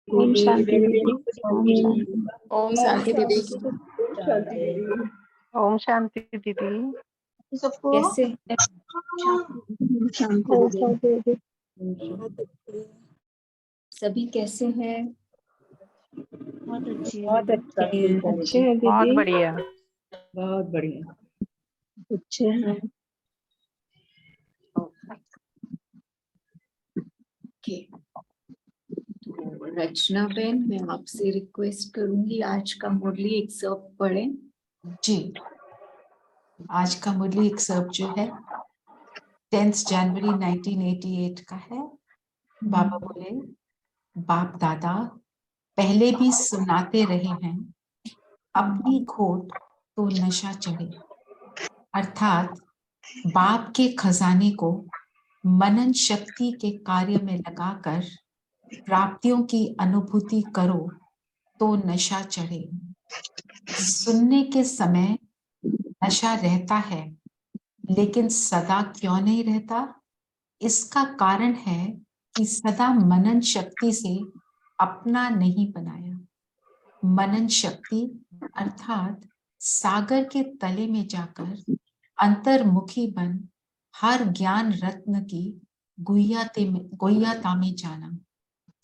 ओम शांति दीदी। ओम शांति। ओम शांति दीदी। ओम शांति दीदी। सबको कैसे शांति। सभी कैसे हैं? बहुत अच्छे बहुत अच्छे हैं। अच्छे हैं बहुत दीदी। बढ़िया। बहुत बढ़िया। अच्छे हैं। ओके, तो रचना बहन, मैं आपसे रिक्वेस्ट करूंगी आज का मुरली एक्सर्प्ट पढ़ें। जी, आज का मुरली एक्सर्प्ट जो है 10 जनवरी 1988 का है। बाबा बोले, बाप दादा पहले भी सुनाते रहे हैं, अपनी घोट तो नशा चढ़े। अर्थात बाप के खजाने को मनन शक्ति के कार्य में लगाकर प्राप्तियों की अनुभूति करो तो नशा चढ़े। सुनने के समय नशा रहता है, लेकिन सदा क्यों नहीं रहता? इसका कारण है कि सदा मनन शक्ति से अपना नहीं बनाया। मनन शक्ति अर्थात सागर के तले में जाकर अंतर्मुखी बन हर ज्ञान रत्न की गुह्यता में जाना।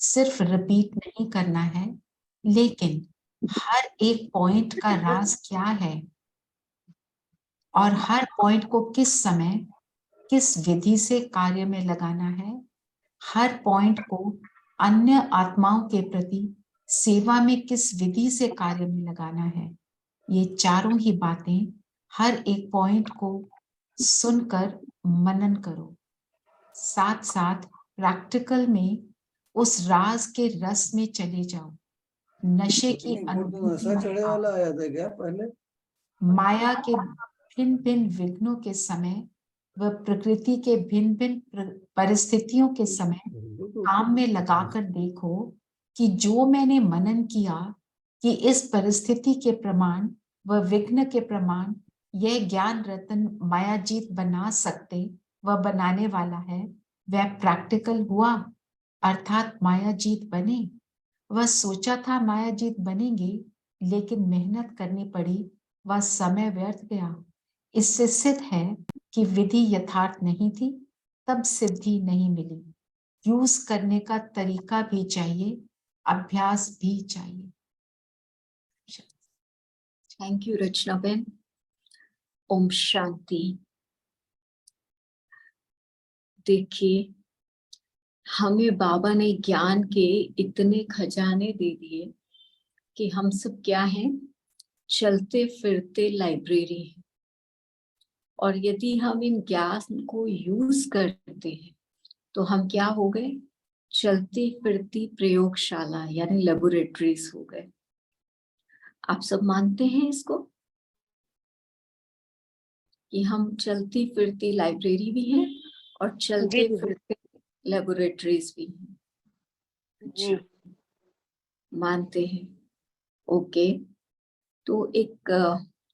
सिर्फ रिपीट नहीं करना है, लेकिन हर एक पॉइंट का राज क्या है और हर पॉइंट को किस समय किस विधि से कार्य में लगाना है, हर पॉइंट को अन्य आत्माओं के प्रति सेवा में किस विधि से कार्य में लगाना है, ये चारों ही बातें हर एक पॉइंट को सुनकर मनन करो। साथ साथ प्रैक्टिकल में उस राज के रस में चले जाओ। नशे की अनुभूति वाला आया था क्या पहले? माया के भिन्न भिन्न विघ्नों के समय व प्रकृति के भिन्न भिन्न परिस्थितियों के समय काम में लगाकर देखो कि जो मैंने मनन किया कि इस परिस्थिति के प्रमाण व विघ्न के प्रमाण यह ज्ञान रतन मायाजीत बना सकते व बनाने वाला है, वह प्रैक्टिकल हुआ, अर्थात मायाजीत बने। वह सोचा था मायाजीत बनेंगे, लेकिन मेहनत करनी पड़ी, वह समय व्यर्थ गया। इससे सिद्ध है कि विधि यथार्थ नहीं थी, तब सिद्धि नहीं मिली। यूज करने का तरीका भी चाहिए, अभ्यास भी चाहिए। थैंक यू रचना बहन। ओम शांति। देखिए, हमें बाबा ने ज्ञान के इतने खजाने दे दिए कि हम सब क्या हैं? चलते फिरते लाइब्रेरी हैं। और यदि हम इन ज्ञान को यूज करते हैं तो हम क्या हो गए? चलती फिरती प्रयोगशाला यानी लेबोरेटरीज हो गए। आप सब मानते हैं इसको कि हम चलती फिरती लाइब्रेरी भी हैं और चलते फिरते लेबोरेटरीज भी हैं? अच्छा, मानते हैं। ओके, तो एक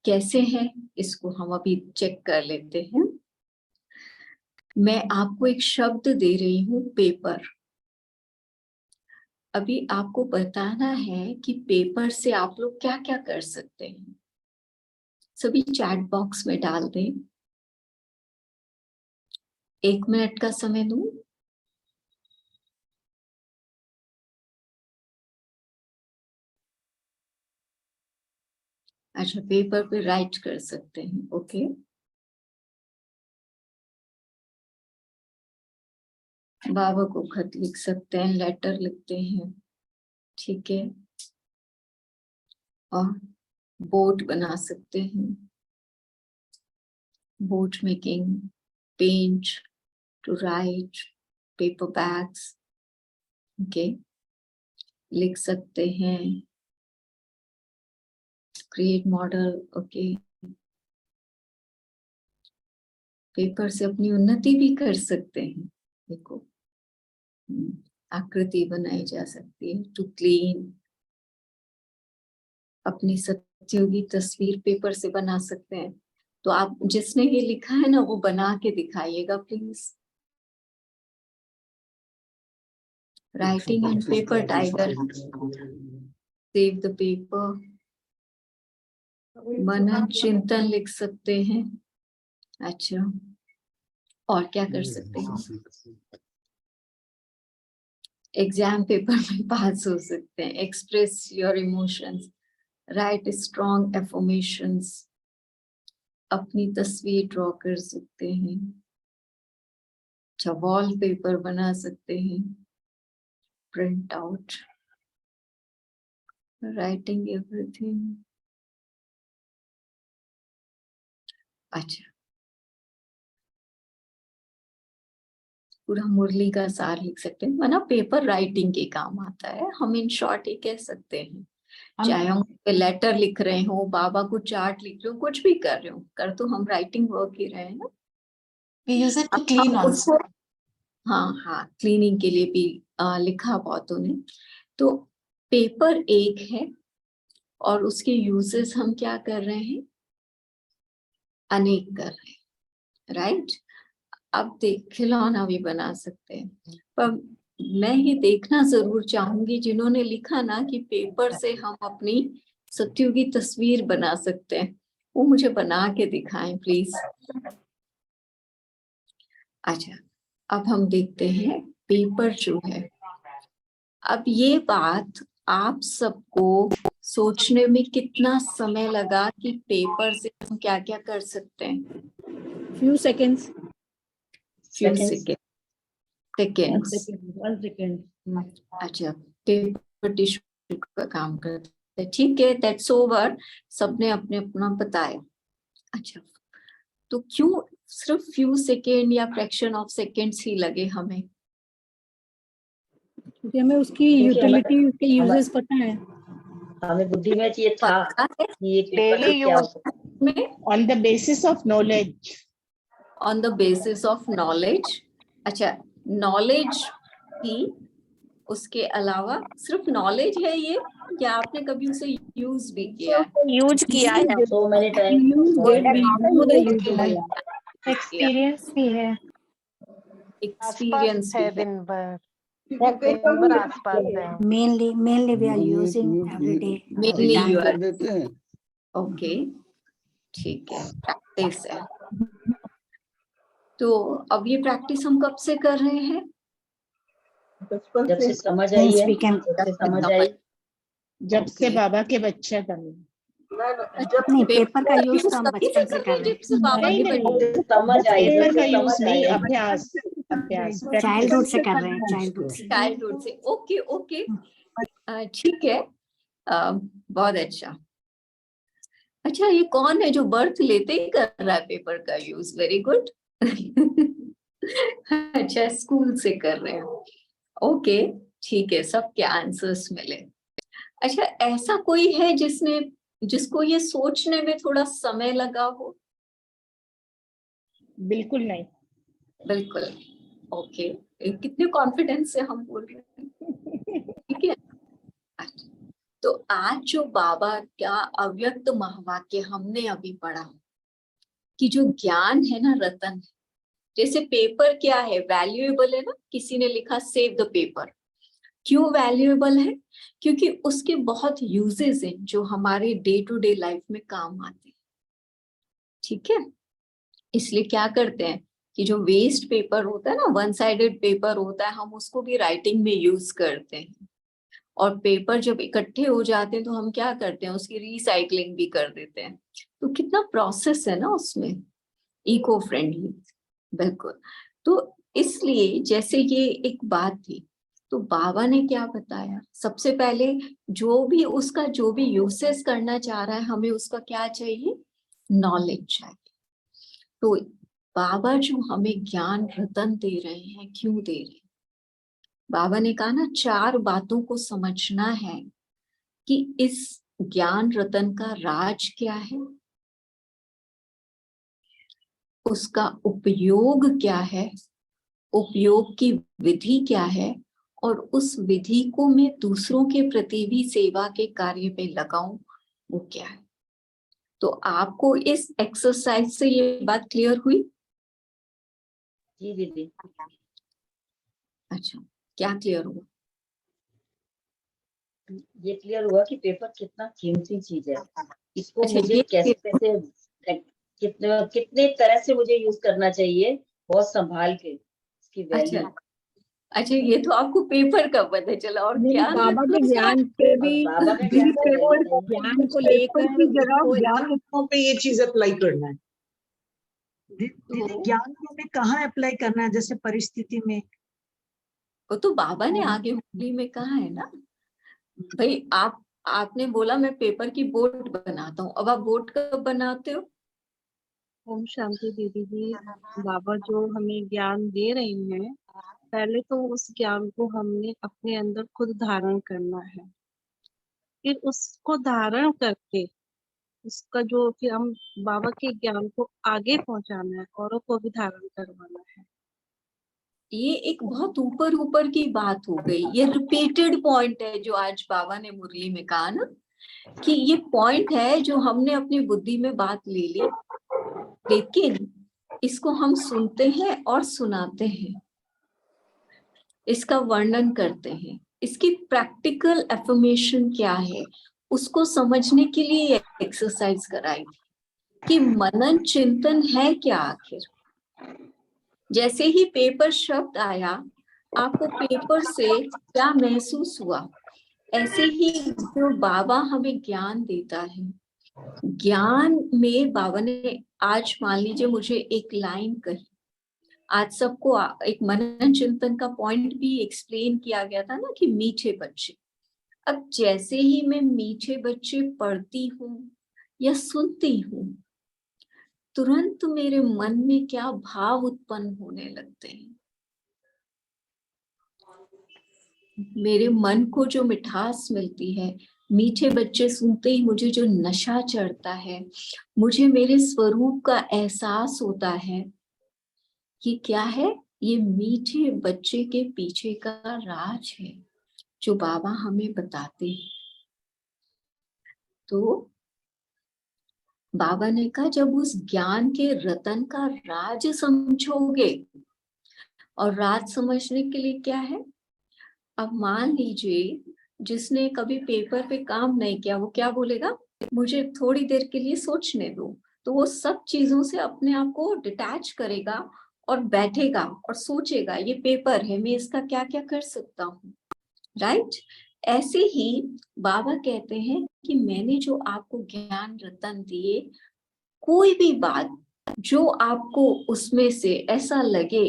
कैसे है इसको हम अभी चेक कर लेते हैं। मैं आपको एक शब्द दे रही हूं, पेपर। अभी आपको बताना है कि पेपर से आप लोग क्या क्या कर सकते हैं। सभी चैट बॉक्स में डाल दें। 1 मिनट का समय दूं। अच्छा, पेपर पे राइट कर सकते हैं। ओके, बाबा को खत लिख सकते हैं, लेटर लिखते हैं, ठीक है। और बोर्ड बना सकते हैं, board making, paint to write, paper bags, okay, लिख सकते हैं, क्रिएट मॉडल, ओके। पेपर से अपनी उन्नति भी कर सकते हैं। देखो, आकृति बनाई जा सकती है, टू क्लीन। अपनी सत्योगी तस्वीर पेपर से बना सकते हैं। तो आप जिसने ये लिखा है ना, वो बना के दिखाइएगा please. writing and paper tiger, save the paper, मनन चिंतन लिख सकते हैं। अच्छा, और क्या कर सकते हैं? एग्जाम पेपर में पास हो सकते हैं। Express your emotions, right strong affirmations, अपनी तस्वीर ड्रॉ कर सकते हैं। अच्छा, वॉल पेपर बना सकते हैं, प्रिंट आउट, राइटिंग एवरीथिंग। अच्छा, पूरा मुरली का सार लिख सकते हैं, वरना पेपर राइटिंग के काम आता है। हम इन शॉर्ट ही कह सकते हैं, चाहे हम लेटर लिख रहे हो, बाबा को चार्ट लिख रहे हो, कुछ भी कर रहे हो, कर तो हम राइटिंग वर्क ही रहे हैं ना। We use it to clean also. हाँ हाँ, क्लीनिंग के लिए भी लिखा बहुतों ने। तो पेपर एक है और उसके यूजेस हम क्या कर रहे हैं? अनेक कर रहे हैं, राइट। अब देख, खिलौना भी बना सकते हैं, पर मैं ये देखना जरूर चाहूंगी जिन्होंने लिखा ना कि पेपर से हम अपनी सत्यों की तस्वीर बना सकते हैं, वो मुझे बना के दिखाएं प्लीज। अच्छा, अब हम देखते हैं पेपर जो है। अब ये बात आप सबको सोचने में कितना समय लगा कि पेपर से हम क्या क्या कर सकते हैं? Few seconds. Few Seconds. Seconds. 1 second. अच्छा, पेपर टिश्यू का काम करते हैं, ठीक है, दैट्स ओवर। सबने अपने अपना बताया। अच्छा, तो क्यों सिर्फ फ्यू सेकेंड या फ्रैक्शन ऑफ सेकेंड्स ही लगे हमें? क्योंकि हमें उसकी क्योंकि हमें- यूटिलिटी, उसके यूजेस पता है। हमें बुद्धि में ये था पता है कि ये पेपर से क्या होता है। में On the basis of knowledge. On the basis of knowledge. अच्छा, नॉलेज ही, उसके अलावा सिर्फ नॉलेज है ये, या आपने कभी उसे यूज भी किया है? यूज किया है so many times. एक्सपीरियंस भी है, एक्सपीरियंस है दिन भर आसपास है। mainly we are using every day. Mainly done. You are okay, ठीक है, प्रैक्टिस है। तो अब ये प्रैक्टिस हम कब से कर रहे हैं? बचपन जब से समझ आई Means है, we can जब से समझ आई। जब से Okay. बाबा के बच्चे बने। नहीं, पेपर का यूज तो हम बचपन से कर रहे जब से बाबा नहीं, के नहीं, बच्चे- समझ आई, पेपर जब का से यूज समझ नहीं, आई। अभ्यास हैं, चाइल्डहुड से कर रहे हैं, चाइल्डहुड से। चाइल्डहुड से, ओके ओके, ठीक है, बहुत अच्छा। अच्छा, ये कौन है जो बर्थ लेते ही कर रहा है पेपर का यूज? Very good. अच्छा, स्कूल से कर रहे हैं, ओके, ठीक है, सबके आंसर्स मिले। अच्छा, ऐसा कोई है जिसको ये सोचने में थोड़ा समय लगा हो? बिल्कुल नहीं। बिल्कुल, ओके, कितने कॉन्फिडेंस से हम बोल रहे हैं, ठीक है। अच्छा, तो आज जो बाबा का अव्यक्त महावाक्य हमने अभी पढ़ा कि जो ज्ञान है ना रतन है, जैसे पेपर क्या है, वैल्यूएबल है ना, किसी ने लिखा सेव द पेपर। क्यों वैल्यूएबल है? क्योंकि उसके बहुत यूजेस हैं जो हमारे डे टू डे लाइफ में काम आते हैं, ठीक है। इसलिए क्या करते हैं कि जो वेस्ट पेपर होता है ना, वन साइडेड पेपर होता है, हम उसको भी राइटिंग में यूज करते हैं। और पेपर जब इकट्ठे हो जाते हैं तो हम क्या करते हैं, उसकी रिसाइकलिंग भी कर देते हैं। तो कितना प्रोसेस है ना उसमें, इको फ्रेंडली, बिल्कुल। तो इसलिए जैसे ये एक बात थी, तो बाबा ने क्या बताया, सबसे पहले जो भी यूसेस करना चाह रहा है, हमें उसका क्या चाहिए, नॉलेज चाहिए। तो बाबा जो हमें ज्ञान रतन दे रहे हैं, क्यों दे रहे हैं? बाबा ने कहा ना, 4 बातों को समझना है कि इस ज्ञान रतन का राज क्या है, उसका उपयोग क्या है, उपयोग की विधि क्या है, और उस विधि को मैं दूसरों के प्रति भी सेवा के कार्य पे लगाऊं, वो क्या है। तो आपको इस एक्सरसाइज से ये बात क्लियर हुई? जी दीदी। अच्छा, क्या क्लियर हुआ? ये क्लियर हुआ कि पेपर कितना कीमती चीज है। इसको अच्छा, मुझे ये कैसे कितने तरह से मुझे यूज करना चाहिए, बहुत संभाल के इसकी वैल्यू। अच्छा, ये तो आपको पेपर का पता चला, और नहीं, ज्ञान बाबा के रत्नों से ज्ञान पे और भी बाबा का ज्ञान तो है ही नहीं। ज्ञान को पेपर लेकर की जगह उसको ज्ञान रत्नों पे ये चीज अप्लाई करना है। दीदी, तो ज्ञान को हमें कहाँ अप्लाई करना है? जैसे परिस्थिति में। वो तो बाबा ने आगे मुरली में कहा है ना भाई। आपने बोला मैं पेपर की बोट बनाता हूँ, अब आप बोट कब बनाते हो? ओम शांति दीदी जी। बाबा जो हमें ज्ञान दे रही हैं, पहले तो उस ज्ञान को हमने अपने अंदर खुद धारण करना है, फिर उसको धारण करके उसका जो फिर हम बाबा के ज्ञान को आगे पहुंचाना है, औरों को भी धारण करवाना है। ये एक बहुत ऊपर ऊपर की बात हो गई। ये रिपीटेड पॉइंट है जो आज बाबा ने मुरली में कहा ना, कि ये पॉइंट है जो हमने अपनी बुद्धि में बात ले ली, लेकिन इसको हम सुनते हैं और सुनाते हैं, इसका वर्णन करते हैं, इसकी प्रैक्टिकल एफर्मेशन क्या है उसको समझने के लिए एक्सरसाइज कराई कि मनन चिंतन है क्या आखिर। जैसे ही पेपर शब्द आया, आपको पेपर से क्या महसूस हुआ, ऐसे ही जो बाबा हमें ज्ञान देता है, ज्ञान में बाबा ने आज मान लीजिए मुझे एक लाइन कही, आज सबको एक मनन चिंतन का पॉइंट भी एक्सप्लेन किया गया था ना कि मीठे बच्चे। अब जैसे ही मैं मीठे बच्चे पढ़ती हूँ या सुनती हूँ, तुरंत मेरे मन में क्या भाव उत्पन्न होने लगते हैं। मेरे मन को जो मिठास मिलती है, मीठे बच्चे सुनते ही मुझे जो नशा चढ़ता है, मुझे मेरे स्वरूप का एहसास होता है कि क्या है, ये मीठे बच्चे के पीछे का राज है जो बाबा हमें बताते हैं। तो बाबा ने कहा जब उस ज्ञान के रतन का राज समझोगे, और राज समझने के लिए क्या है, अब मान लीजिए जिसने कभी पेपर पे काम नहीं किया, वो क्या बोलेगा, मुझे थोड़ी देर के लिए सोचने दो। तो वो सब चीजों से अपने आप को डिटैच करेगा और बैठेगा और सोचेगा ये पेपर है, मैं इसका क्या क्या कर सकता हूँ, राइट। ऐसे ही बाबा कहते हैं कि मैंने जो आपको ज्ञान रतन दिए, कोई भी बात जो आपको उसमें से ऐसा लगे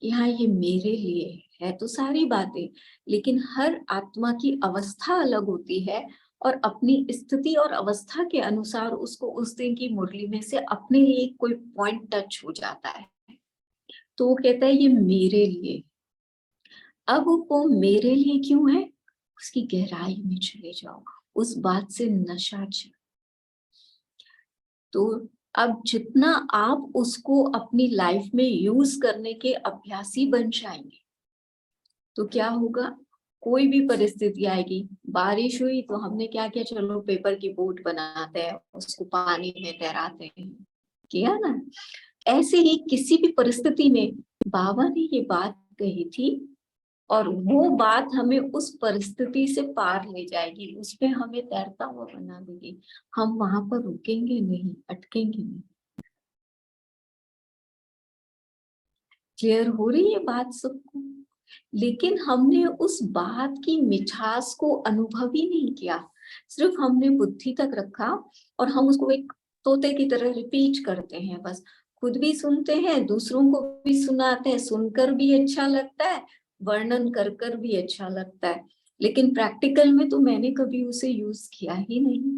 यहाँ ये मेरे लिए है, तो सारी बातें, लेकिन हर आत्मा की अवस्था अलग होती है और अपनी स्थिति और अवस्था के अनुसार उसको उस दिन की मुरली में से अपने लिए कोई पॉइंट टच हो जाता है, तो वो कहता है ये मेरे लिए। अब वो मेरे लिए क्यों है, उसकी गहराई में चले जाओ, उस बात से नशा चढ़। तो अब जितना आप उसको अपनी लाइफ में यूज करने के अभ्यासी बन जाएंगे, तो क्या होगा, कोई भी परिस्थिति आएगी, बारिश हुई तो हमने क्या किया, चलो पेपर की बोट बनाते हैं, उसको पानी में तैराते हैं, किया ना। ऐसे ही किसी भी परिस्थिति में बाबा ने ये बात कही थी और वो बात हमें उस परिस्थिति से पार ले जाएगी, उसमें हमें तैरता हुआ बना देगी। हम वहां पर रुकेंगे नहीं, अटकेंगे नहीं। क्लियर हो रही है बात सबको? लेकिन हमने उस बात की मिठास को अनुभव ही नहीं किया, सिर्फ हमने बुद्धि तक रखा और हम उसको एक तोते की तरह रिपीट करते हैं, बस खुद भी सुनते हैं, दूसरों को भी सुनाते हैं, सुनकर भी अच्छा लगता है, वर्णन कर कर भी अच्छा लगता है, लेकिन प्रैक्टिकल में तो मैंने कभी उसे यूज किया ही नहीं।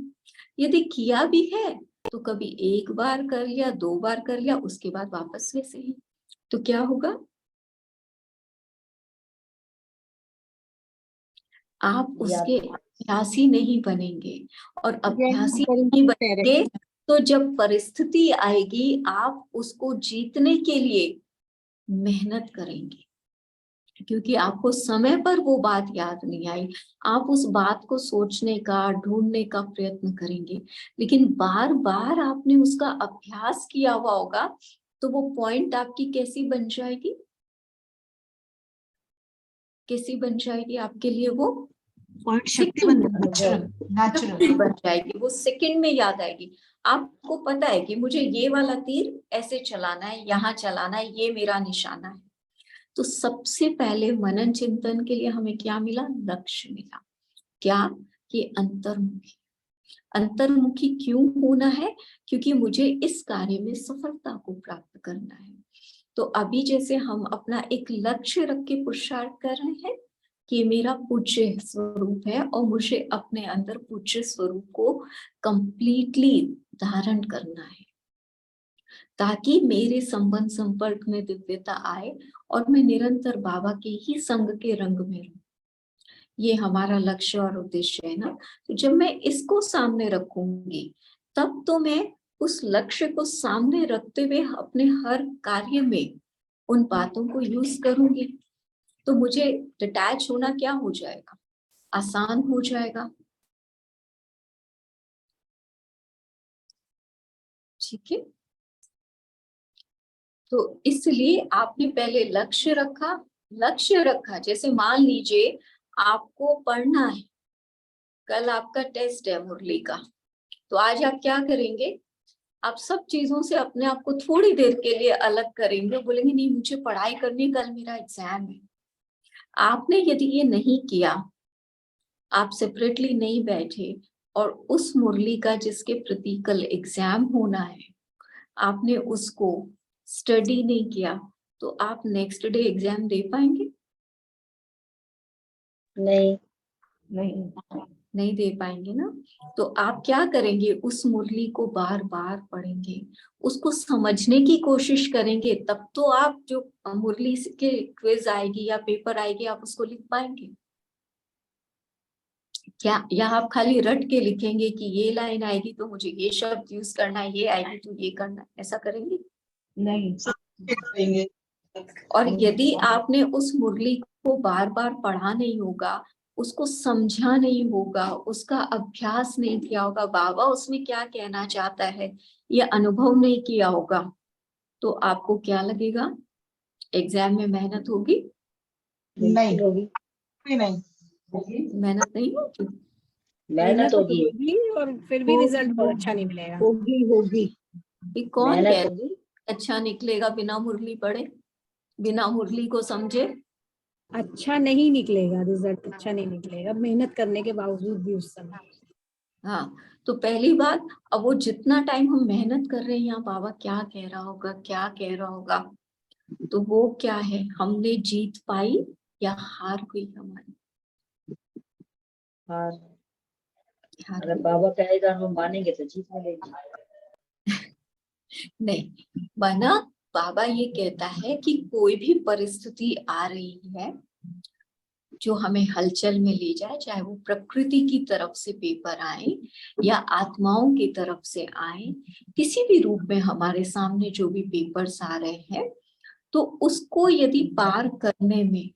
यदि किया भी है तो कभी एक बार कर लिया, 2 बार कर लिया, उसके बाद वापस वैसे ही। तो क्या होगा, आप उसके अभ्यासी नहीं बनेंगे, और अभ्यासी नहीं बनेंगे तो जब परिस्थिति आएगी आप उसको जीतने के लिए मेहनत करेंगे, क्योंकि आपको समय पर वो बात याद नहीं आई, आप उस बात को सोचने का, ढूंढने का प्रयत्न करेंगे, लेकिन बार बार आपने उसका अभ्यास किया हुआ होगा, तो वो पॉइंट आपकी कैसी बन जाएगी, कैसी बन जाएगी आपके लिए वो पॉइंट शक्ति बन जाती है। नेचुरल बन जाएगी, वो सेकंड में याद आएगी। आपको पता है कि मुझे ये वाला तीर ऐसे चलाना है, यहाँ चलाना है, ये मेरा निशाना है। तो सबसे पहले मनन चिंतन के लिए हमें क्या मिला? लक्ष्य मिला। क्या? कि अंतर्मुखी। अंतर्मुखी क्यों होना है? क्योंकि मुझे इस कार्य में सफलता को प्राप्त करना है। तो अभी जैसे हम अपना एक लक्ष्य रख के पुरुषार्थ कर रहे हैं कि मेरा पूज्य स्वरूप है और मुझे अपने अंदर पूज्य स्वरूप को कंप्लीटली धारण करना है, ताकि मेरे संबंध संपर्क में दिव्यता आए और मैं निरंतर बाबा के ही संग के रंग में रहूं। ये हमारा लक्ष्य और उद्देश्य है ना। तो जब मैं इसको सामने रखूंगी तब तो मैं उस लक्ष्य को सामने रखते हुए अपने हर कार्य में उन बातों को यूज करूंगी, तो मुझे डिटैच होना क्या हो जाएगा? आसान हो जाएगा। ठीक है, तो इसलिए आपने पहले लक्ष्य रखा। जैसे मान लीजिए आपको पढ़ना है, कल आपका टेस्ट है मुरली का, तो आज आप क्या करेंगे? आप सब चीजों से अपने आप को थोड़ी देर के लिए अलग करेंगे, बोलेंगे नहीं मुझे पढ़ाई करनी, कल मेरा एग्जाम है। आपने यदि ये नहीं किया, आप सेपरेटली नहीं बैठे और उस मुरली का जिसके प्रति कल एग्जाम होना है, आपने उसको स्टडी नहीं किया, तो आप नेक्स्ट डे एग्जाम दे पाएंगे? नहीं दे पाएंगे ना। तो आप क्या करेंगे? उस मुरली को बार बार पढ़ेंगे, उसको समझने की कोशिश करेंगे, तब तो आप जो मुरली के क्विज आएगी या पेपर आएगी आप उसको लिख पाएंगे क्या? या आप खाली रट के लिखेंगे कि ये लाइन आएगी तो मुझे ये शब्द यूज करना है, ये आएगी तो ये करना है, ऐसा करेंगे? नहीं। और यदि आपने उस मुरली को बार बार पढ़ा नहीं होगा, उसको समझा नहीं होगा, उसका अभ्यास नहीं किया होगा, बाबा उसमें क्या कहना चाहता है ये अनुभव नहीं किया होगा, तो आपको क्या लगेगा? एग्जाम में मेहनत होगी? नहीं मेहनत नहीं होगी। मेहनत होगी। और फिर भी रिजल्ट बहुत अच्छा नहीं मिलेगा। होगी। ये कौन मेहनत कह रहा होगी। है अच्छा निकलेगा बिना मुरली पढ़े, बिना मुरली को समझे? अच्छा नहीं निकलेगा, रिजल्ट अच्छा नहीं निकलेगा मेहनत करने के बावजूद भी उस समय। हाँ, तो पहली बात, अब वो जितना टाइम हम मेहनत कर रहे हैं यहाँ बाबा क्या कह रहा होगा, क्या कह रहा होगा, तो वो क्या है? हमने जीत पाई या हार हुई हमारी? हाँ, हार अगर हुई। बाबा कहेगा हम मानेंगे तो जीत मिलेगी। नहीं माना, बाबा ये कहता है कि कोई भी परिस्थिति आ रही है जो हमें हलचल में ले जाए, चाहे वो प्रकृति की तरफ से पेपर आए या आत्माओं की तरफ से आए, किसी भी रूप में हमारे सामने जो भी पेपर्स आ रहे हैं, तो उसको यदि पार करने में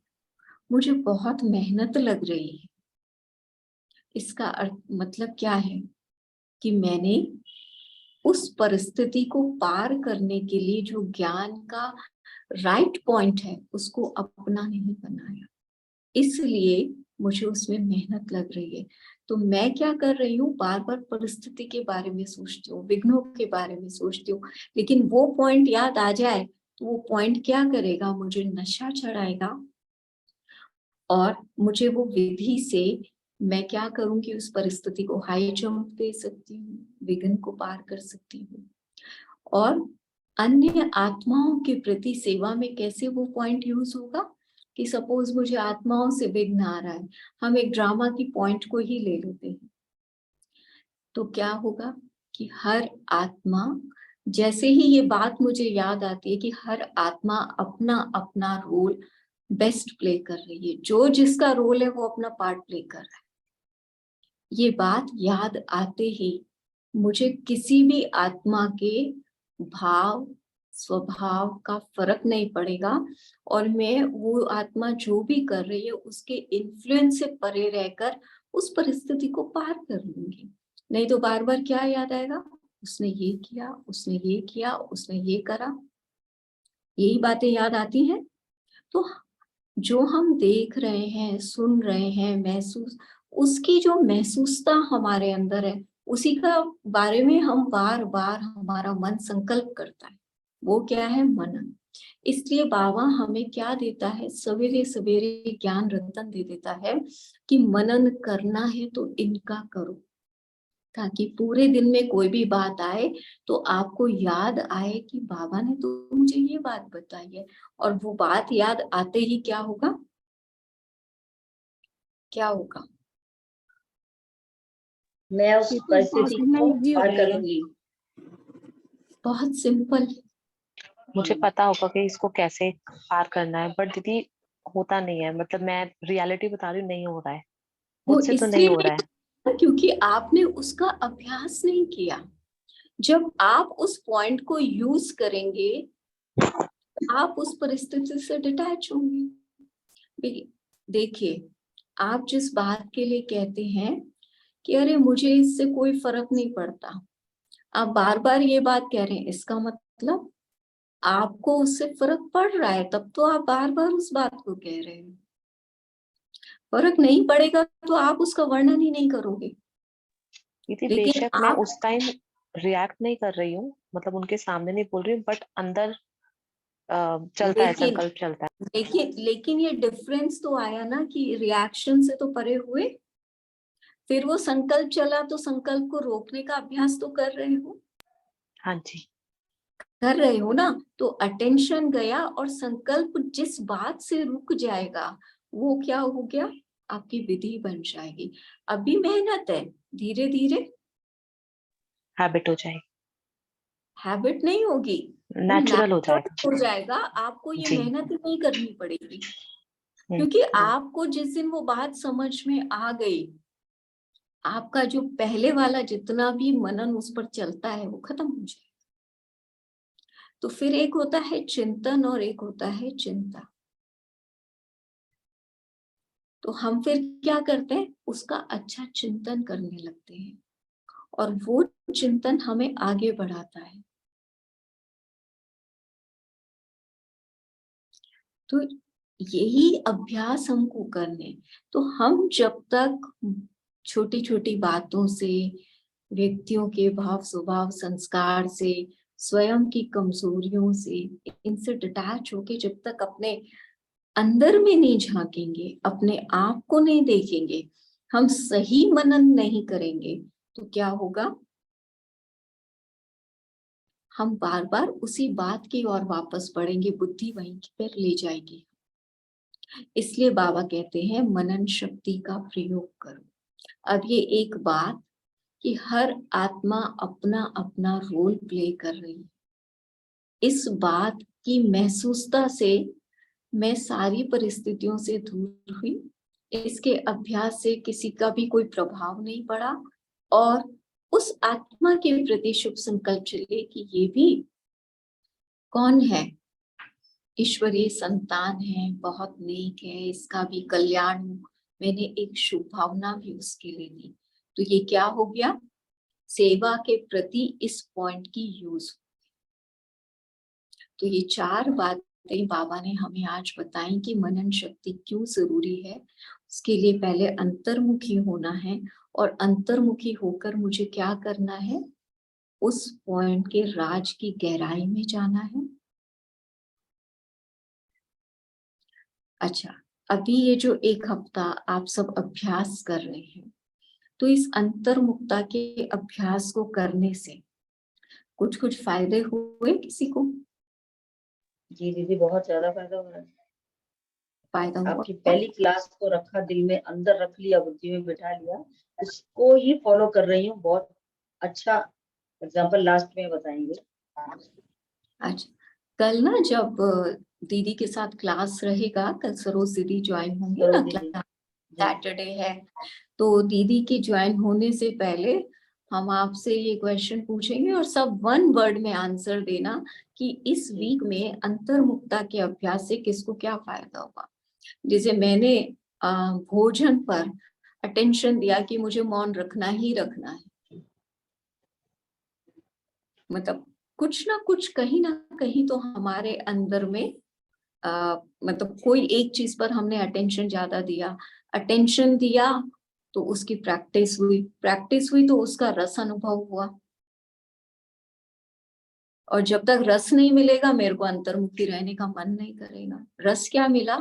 मुझे बहुत मेहनत लग रही है, इसका अर्थ मतलब क्या है? कि मैंने उस परिस्थिति को पार करने के लिए जो ज्ञान का राइट पॉइंट है उसको अपना नहीं बनाया, इसलिए मुझे उसमें मेहनत लग रही है। तो मैं क्या कर रही हूँ? बार बार परिस्थिति के बारे में सोचती हूँ, विघ्नों के बारे में सोचती हूँ, लेकिन वो पॉइंट याद आ जाए तो वो पॉइंट क्या करेगा? मुझे नशा चढ़ाएगा और मुझे वो विधि से मैं क्या करूंगी? उस परिस्थिति को हाई जंप दे सकती हूँ, विघ्न को पार कर सकती हूँ। और अन्य आत्माओं के प्रति सेवा में कैसे वो पॉइंट यूज होगा? कि सपोज मुझे आत्माओं से विघ्न आ रहा है, हम एक ड्रामा की पॉइंट को ही ले लेते हैं, तो क्या होगा? कि हर आत्मा, जैसे ही ये बात मुझे याद आती है कि हर आत्मा अपना अपना रोल बेस्ट प्ले कर रही है, जो जिसका रोल है वो अपना पार्ट प्ले कर रहा है, ये बात याद आते ही मुझे किसी भी आत्मा के भाव स्वभाव का फर्क नहीं पड़ेगा और मैं वो आत्मा जो भी कर रही है उसके इन्फ्लुएंस से परे रहकर उस परिस्थिति को पार कर लूंगी। नहीं तो बार बार क्या याद आएगा? उसने ये किया, उसने ये किया, उसने ये करा, यही बातें याद आती हैं। तो जो हम देख रहे हैं, सुन रहे हैं, महसूस, उसकी जो महसूसता हमारे अंदर है, उसी का बारे में हम बार बार हमारा मन संकल्प करता है, वो क्या है? मनन। इसलिए बाबा हमें क्या देता है? सवेरे सवेरे ज्ञान रतन दे देता है कि मनन करना है तो इनका करो, ताकि पूरे दिन में कोई भी बात आए तो आपको याद आए कि बाबा ने तो मुझे ये बात बताई है। और वो बात याद आते ही क्या होगा? क्या होगा? मैं उस इसको परिस्थिति करना को इजी हो पार जाएगा। करूंगी। बहुत सिंपल। मुझे पता होगा कि इसको कैसे पार करना है, बट दीदी होता नहीं है। मतलब मैं रियलिटी बता रही हूँ, नहीं हो रहा है वो मुझसे, तो नहीं इसलिए हो रहा है। नहीं, क्योंकि आपने उसका अभ्यास नहीं किया। जब आप उस पॉइंट को यूज करेंगे, आप उस परिस्थिति से डिटैच होंगे। देखिए, आप जिस बात के लिए कहते हैं कि अरे मुझे इससे कोई फर्क नहीं पड़ता, आप बार बार ये बात कह रहे हैं, इसका मतलब आपको उससे फर्क पड़ रहा है, तब तो आप बार बार उस बात को कह रहे हैं। फर्क नहीं पड़ेगा तो आप उसका वर्णन ही नहीं करोगे। दीदी लेकिन बेशक मैं आप उस टाइम रिएक्ट नहीं कर रही हूँ, मतलब उनके सामने नहीं बोल रही हूँ, बट अंदर चलता है, लेकिन संकल्प चलता है। लेकिन ये डिफरेंस तो आया ना कि रिएक्शन से तो परे हुए, फिर वो संकल्प चला तो संकल्प को रोकने का अभ्यास तो कर रहे हो। हाँ जी। कर रहे हो ना? तो अटेंशन गया और संकल्प जिस बात से रुक जाएगा वो क्या हो गया? आपकी विधि बन जाएगी। अभी मेहनत है, धीरे धीरे हैबिट हो जाएगी, हैबिट नहीं होगी, वो नेचुरल हो नेचुरल जाएगा। हो जाएगा। आपको ये जी। मेहनत नहीं करनी पड़ेगी, हम्म। क्योंकि आपको जिस दिन वो बात समझ में आ गई, आपका जो पहले वाला जितना भी मनन उस पर चलता है वो खत्म हो जाए। तो फिर एक होता है चिंतन और एक होता है चिंता। तो हम फिर क्या करते हैं? उसका अच्छा चिंतन करने लगते हैं और वो चिंतन हमें आगे बढ़ाता है। तो यही अभ्यास हमको करने। तो हम जब तक छोटी छोटी बातों से, व्यक्तियों के भाव स्वभाव संस्कार से, स्वयं की कमजोरियों से, इनसे डिटैच होके जब तक अपने अंदर में नहीं झांकेंगे, अपने आप को नहीं देखेंगे, हम सही मनन नहीं करेंगे, तो क्या होगा? हम बार बार उसी बात की ओर वापस बढ़ेंगे, बुद्धि वहीं पर ले जाएगी। इसलिए बाबा कहते हैं मनन शक्ति का प्रयोग करो। अब ये एक बात कि हर आत्मा अपना अपना रोल प्ले कर रही है, इस बात की महसूसता से मैं सारी परिस्थितियों से दूर हुई। इसके अभ्यास से किसी का भी कोई प्रभाव नहीं पड़ा और उस आत्मा के प्रति शुभ संकल्प चले कि ये भी कौन है? ईश्वरीय संतान है, बहुत नेक है, इसका भी कल्याण हो। मैंने एक शुभ भावना भी उसके लिए दी। तो ये क्या हो गया? सेवा के प्रति इस पॉइंट की यूज। तो ये चार बातें बाबा ने हमें आज बताई कि मनन शक्ति क्यों जरूरी है। उसके लिए पहले अंतर्मुखी होना है और अंतर्मुखी होकर मुझे क्या करना है? उस पॉइंट के राज की गहराई में जाना है। अच्छा, अभी ये जो एक हफ्ता आप सब अभ्यास कर रहे हैं, तो इस अंतर्मुखता के अभ्यास को करने से कुछ फायदे हुए किसी को? जी दीदी, बहुत ज्यादा फायदा हो रहा है। फायदा हुआ? आपकी पहली क्लास को रखा, दिल में अंदर रख लिया, बुद्धि में बिठा लिया, उसको ही फॉलो कर रही हूँ। बहुत अच्छा एग्जाम्पल लास्ट में बताएंगे। अच्छा, कल ना जब दीदी के साथ क्लास रहेगा, कल सरोज दीदी ज्वाइन होंगी ना, क्लास सैटरडे है, तो दीदी की ज्वाइन होने से पहले हम आपसे ये क्वेश्चन पूछेंगे और सब वन वर्ड में आंसर देना कि इस वीक में अंतर्मुखता के अभ्यास से किसको क्या फायदा होगा। जैसे मैंने भोजन पर अटेंशन दिया कि मुझे मौन रखना ही रखना है, मतलब कुछ ना कुछ कहीं ना कहीं तो हमारे अंदर में मतलब कोई एक चीज पर हमने अटेंशन ज्यादा दिया, अटेंशन दिया तो उसकी प्रैक्टिस हुई तो उसका रस अनुभव हुआ। और जब तक रस नहीं मिलेगा मेरे को अंतर्मुखी रहने का मन नहीं करेगा। रस क्या मिला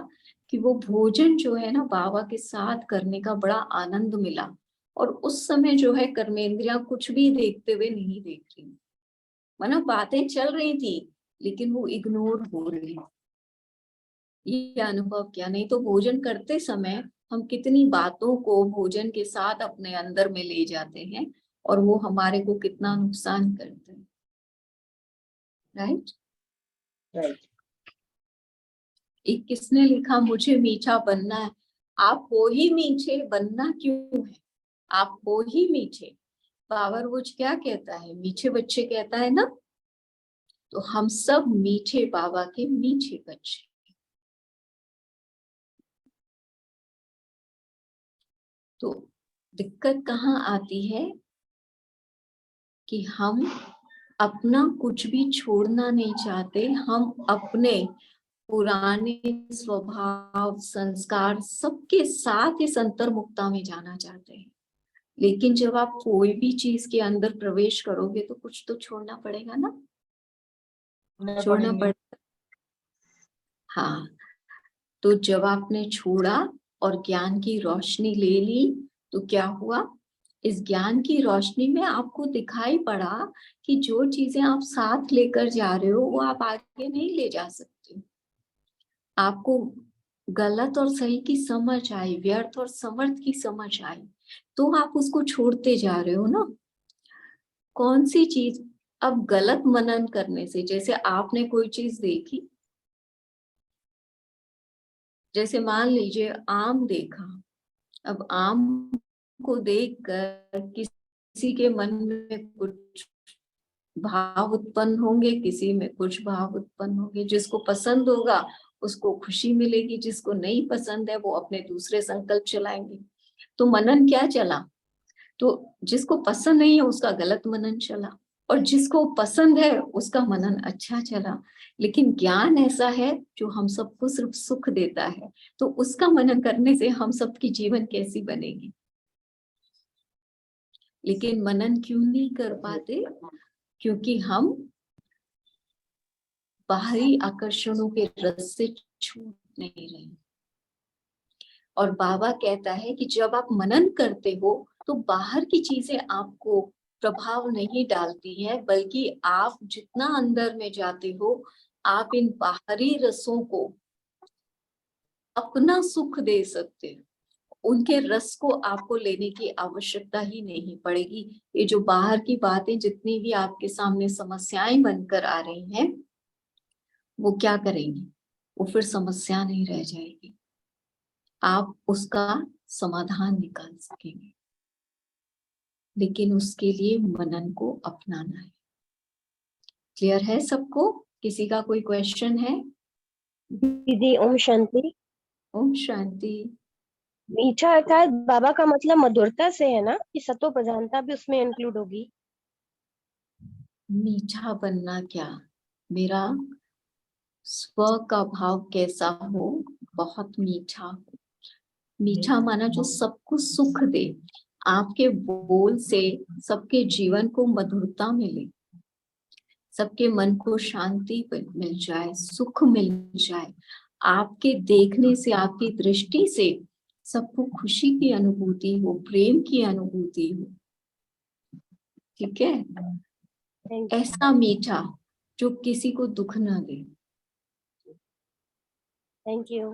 कि वो भोजन जो है ना बाबा के साथ करने का बड़ा आनंद मिला। और उस समय जो है कर्मेंद्रियां कुछ भी देखते हुए नहीं देख रही, मतलब बातें चल रही थी लेकिन वो इग्नोर हो रही। ये अनुभव किया। नहीं तो भोजन करते समय हम कितनी बातों को भोजन के साथ अपने अंदर में ले जाते हैं और वो हमारे को कितना नुकसान करते हैं। राइट। एक किसने लिखा मुझे मीठा बनना है। आप हो ही मीठे, बनना क्यों है? आप हो ही मीठे। बाबर वो क्या कहता है? मीठे बच्चे कहता है ना। तो हम सब मीठे बाबा के मीठे बच्चे। तो दिक्कत कहाँ आती है कि हम अपना कुछ भी छोड़ना नहीं चाहते। हम अपने पुराने स्वभाव संस्कार सबके साथ इस अंतर्मुक्ता में जाना चाहते हैं। लेकिन जब आप कोई भी चीज के अंदर प्रवेश करोगे तो कुछ तो छोड़ना पड़ेगा ना। छोड़ना पड़ेगा। हाँ, तो जब आपने छोड़ा और ज्ञान की रोशनी ले ली तो क्या हुआ? इस ज्ञान की रोशनी में आपको दिखाई पड़ा कि जो चीजें आप साथ लेकर जा रहे हो वो आप आगे नहीं ले जा सकते। आपको गलत और सही की समझ आई, व्यर्थ और समर्थ की समझ आई, तो आप उसको छोड़ते जा रहे हो ना। कौन सी चीज? अब गलत मनन करने से, जैसे आपने कोई चीज देखी, जैसे मान लीजिए आम देखा। अब आम को देखकर किसी के मन में कुछ भाव उत्पन्न होंगे, किसी में कुछ भाव उत्पन्न होंगे। जिसको पसंद होगा उसको खुशी मिलेगी, जिसको नहीं पसंद है वो अपने दूसरे संकल्प चलाएंगे। तो मनन क्या चला? तो जिसको पसंद नहीं है उसका गलत मनन चला और जिसको पसंद है उसका मनन अच्छा चला। लेकिन ज्ञान ऐसा है जो हम सबको सिर्फ सुख देता है, तो उसका मनन करने से हम सबकी जीवन कैसी बनेगी। लेकिन मनन क्यों नहीं कर पाते? क्योंकि हम बाहरी आकर्षणों के रस से छूट नहीं रहे। और बाबा कहता है कि जब आप मनन करते हो तो बाहर की चीजें आपको प्रभाव नहीं डालती है, बल्कि आप जितना अंदर में जाते हो आप इन बाहरी रसों को अपना सुख दे सकते हो। उनके रस को आपको लेने की आवश्यकता ही नहीं पड़ेगी। ये जो बाहर की बातें जितनी भी आपके सामने समस्याएं बनकर आ रही हैं वो क्या करेंगी? वो फिर समस्या नहीं रह जाएगी, आप उसका समाधान निकाल सकेंगे। लेकिन उसके लिए मनन को अपनाना है। क्लियर है सबको? किसी का कोई क्वेश्चन है? दीदी ओम शांति। ओम शांति। मीठा अर्थात बाबा का मतलब मधुरता से है ना, कि सत्व प्रधानता भी उसमें इंक्लूड होगी? मीठा बनना क्या? मेरा स्व का भाव कैसा हो? बहुत मीठा हो। मीठा माना जो सबको सुख दे, आपके बोल से सबके जीवन को मधुरता मिले, सबके मन को शांति मिल जाए, सुख मिल जाए। आपके देखने से, आपकी दृष्टि से सबको खुशी की अनुभूति हो, प्रेम की अनुभूति हो। ठीक है? ऐसा मीठा जो किसी को दुख ना दे। Thank you.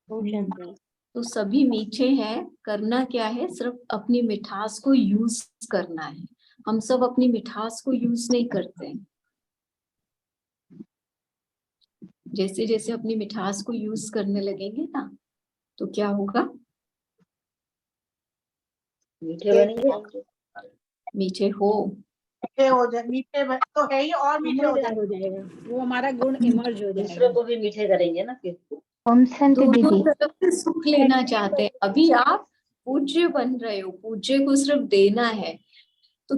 ओम शांति। तो सभी मीठे हैं। करना क्या है? सिर्फ अपनी मिठास को यूज करना है। हम सब अपनी मिठास को यूज नहीं करते हैं। जैसे जैसे अपनी मिठास को यूज करने लगेंगे ना तो क्या होगा? मीठे बनेंगे। मीठे हो जाए, मीठे तो है ही और मीठे हो जाएगा। वो हमारा गुण इमर्ज हो दूसरों जाएगा। को भी मीठे करेंगे ना फिर। ओम शांति दोनों दीदी। तरफ से सुख लेना चाहते हैं। अभी आप पूज्य बन रहे हो, पूज्य को सिर्फ देना है। तो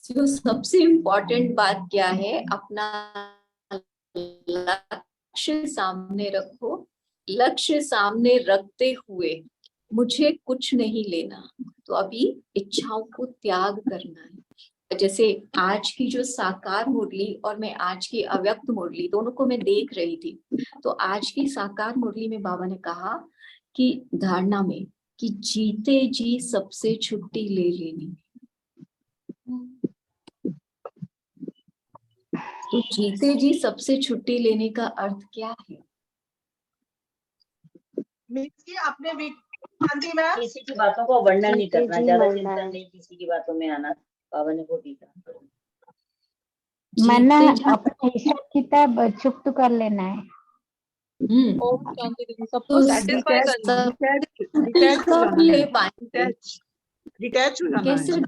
जो सबसे इम्पोर्टेंट बात क्या है? अपना लक्ष्य सामने रखो। लक्ष्य सामने रखते हुए मुझे कुछ नहीं लेना, तो अभी इच्छाओं को त्याग करना है। जैसे आज की जो साकार मुरली और मैं आज की अव्यक्त मुरली दोनों को मैं देख रही थी, तो आज की साकार मुरली में बाबा ने कहा कि धारणा में कि जीते जी सबसे छुट्टी ले लेनी। तो जीते जी सबसे छुट्टी लेने का अर्थ क्या है? मीन्स कि आपने शांति मैम किसी की बातों को वर्णन नहीं जीते करना, जी ज्यादा मरना चिंतन है। नहीं, किसी की बातों में आना। बाबा ने वो भी कहा। मना जीते जी अपना हिसाब किताब चुप कर लेना है। ओम शांति दीदी, सबको तो सेटिस्फाई डिटैच करना है। डिटैच हो कब जाना ले है, पाएंगे? डिटैच हो जाना कैसे है।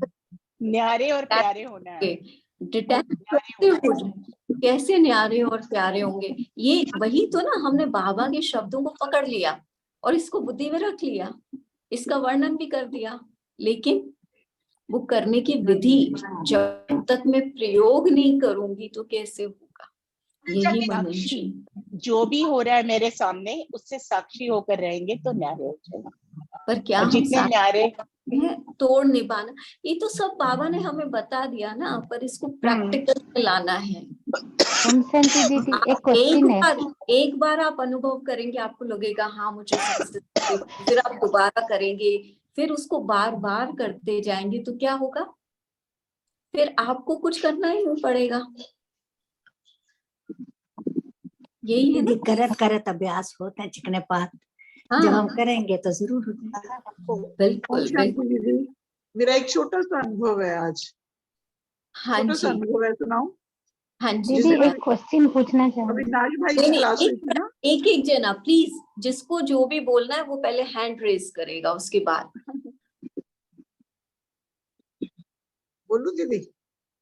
न्यारे और प्यारे होना है। डिटैच कैसे हो जाए? कैसे न्यारे और प्यारे होंगे? ये वही तो ना, हमने बाबा के शब्दों को पकड़ लिया और इसको बुद्धि में रख लिया, इसका वर्णन भी कर दिया, लेकिन वो करने की विधि जब तक मैं प्रयोग नहीं करूंगी तो कैसे होगा? यही मनन साक्षी, जी। जो भी हो रहा है मेरे सामने उससे साक्षी होकर रहेंगे तो न्यारे हो जाएगा। पर क्या और हम जितने न्यारे है तोड़ निभाना, ये तो सब बाबा ने हमें बता दिया ना, पर इसको प्रैक्टिकल में लाना है। ओम शांति दीदी, एक एक क्वेश्चन है। बार एक बार आप अनुभव करेंगे, आपको लगेगा हाँ मुझे सक्सेस, फिर आप दोबारा करेंगे, फिर उसको बार बार करते जाएंगे तो क्या होगा? फिर आपको कुछ करना ही नहीं पड़ेगा। यही है दीदी, ना? करत करत अभ्यास होता है चिकने पात। हाँ जब हम करेंगे तो जरूर हो जाएगा। ओम बिल्कुल शांति बिल्कुल। दीदी, मेरा एक छोटा सा अनुभव है आज। हाँ छोटा सा जी, अनुभव है, सुनाऊं? हाँ जी दीदी जैसे एक क्वेश्चन पूछना चाहूंगी। अविनाश भाई नहीं की नहीं, क्लास हुई थी ना। एक एक जना प्लीज, जिसको जो भी बोलना है वो पहले हैंड रेज करेगा, उसके बाद। बोलू दीदी?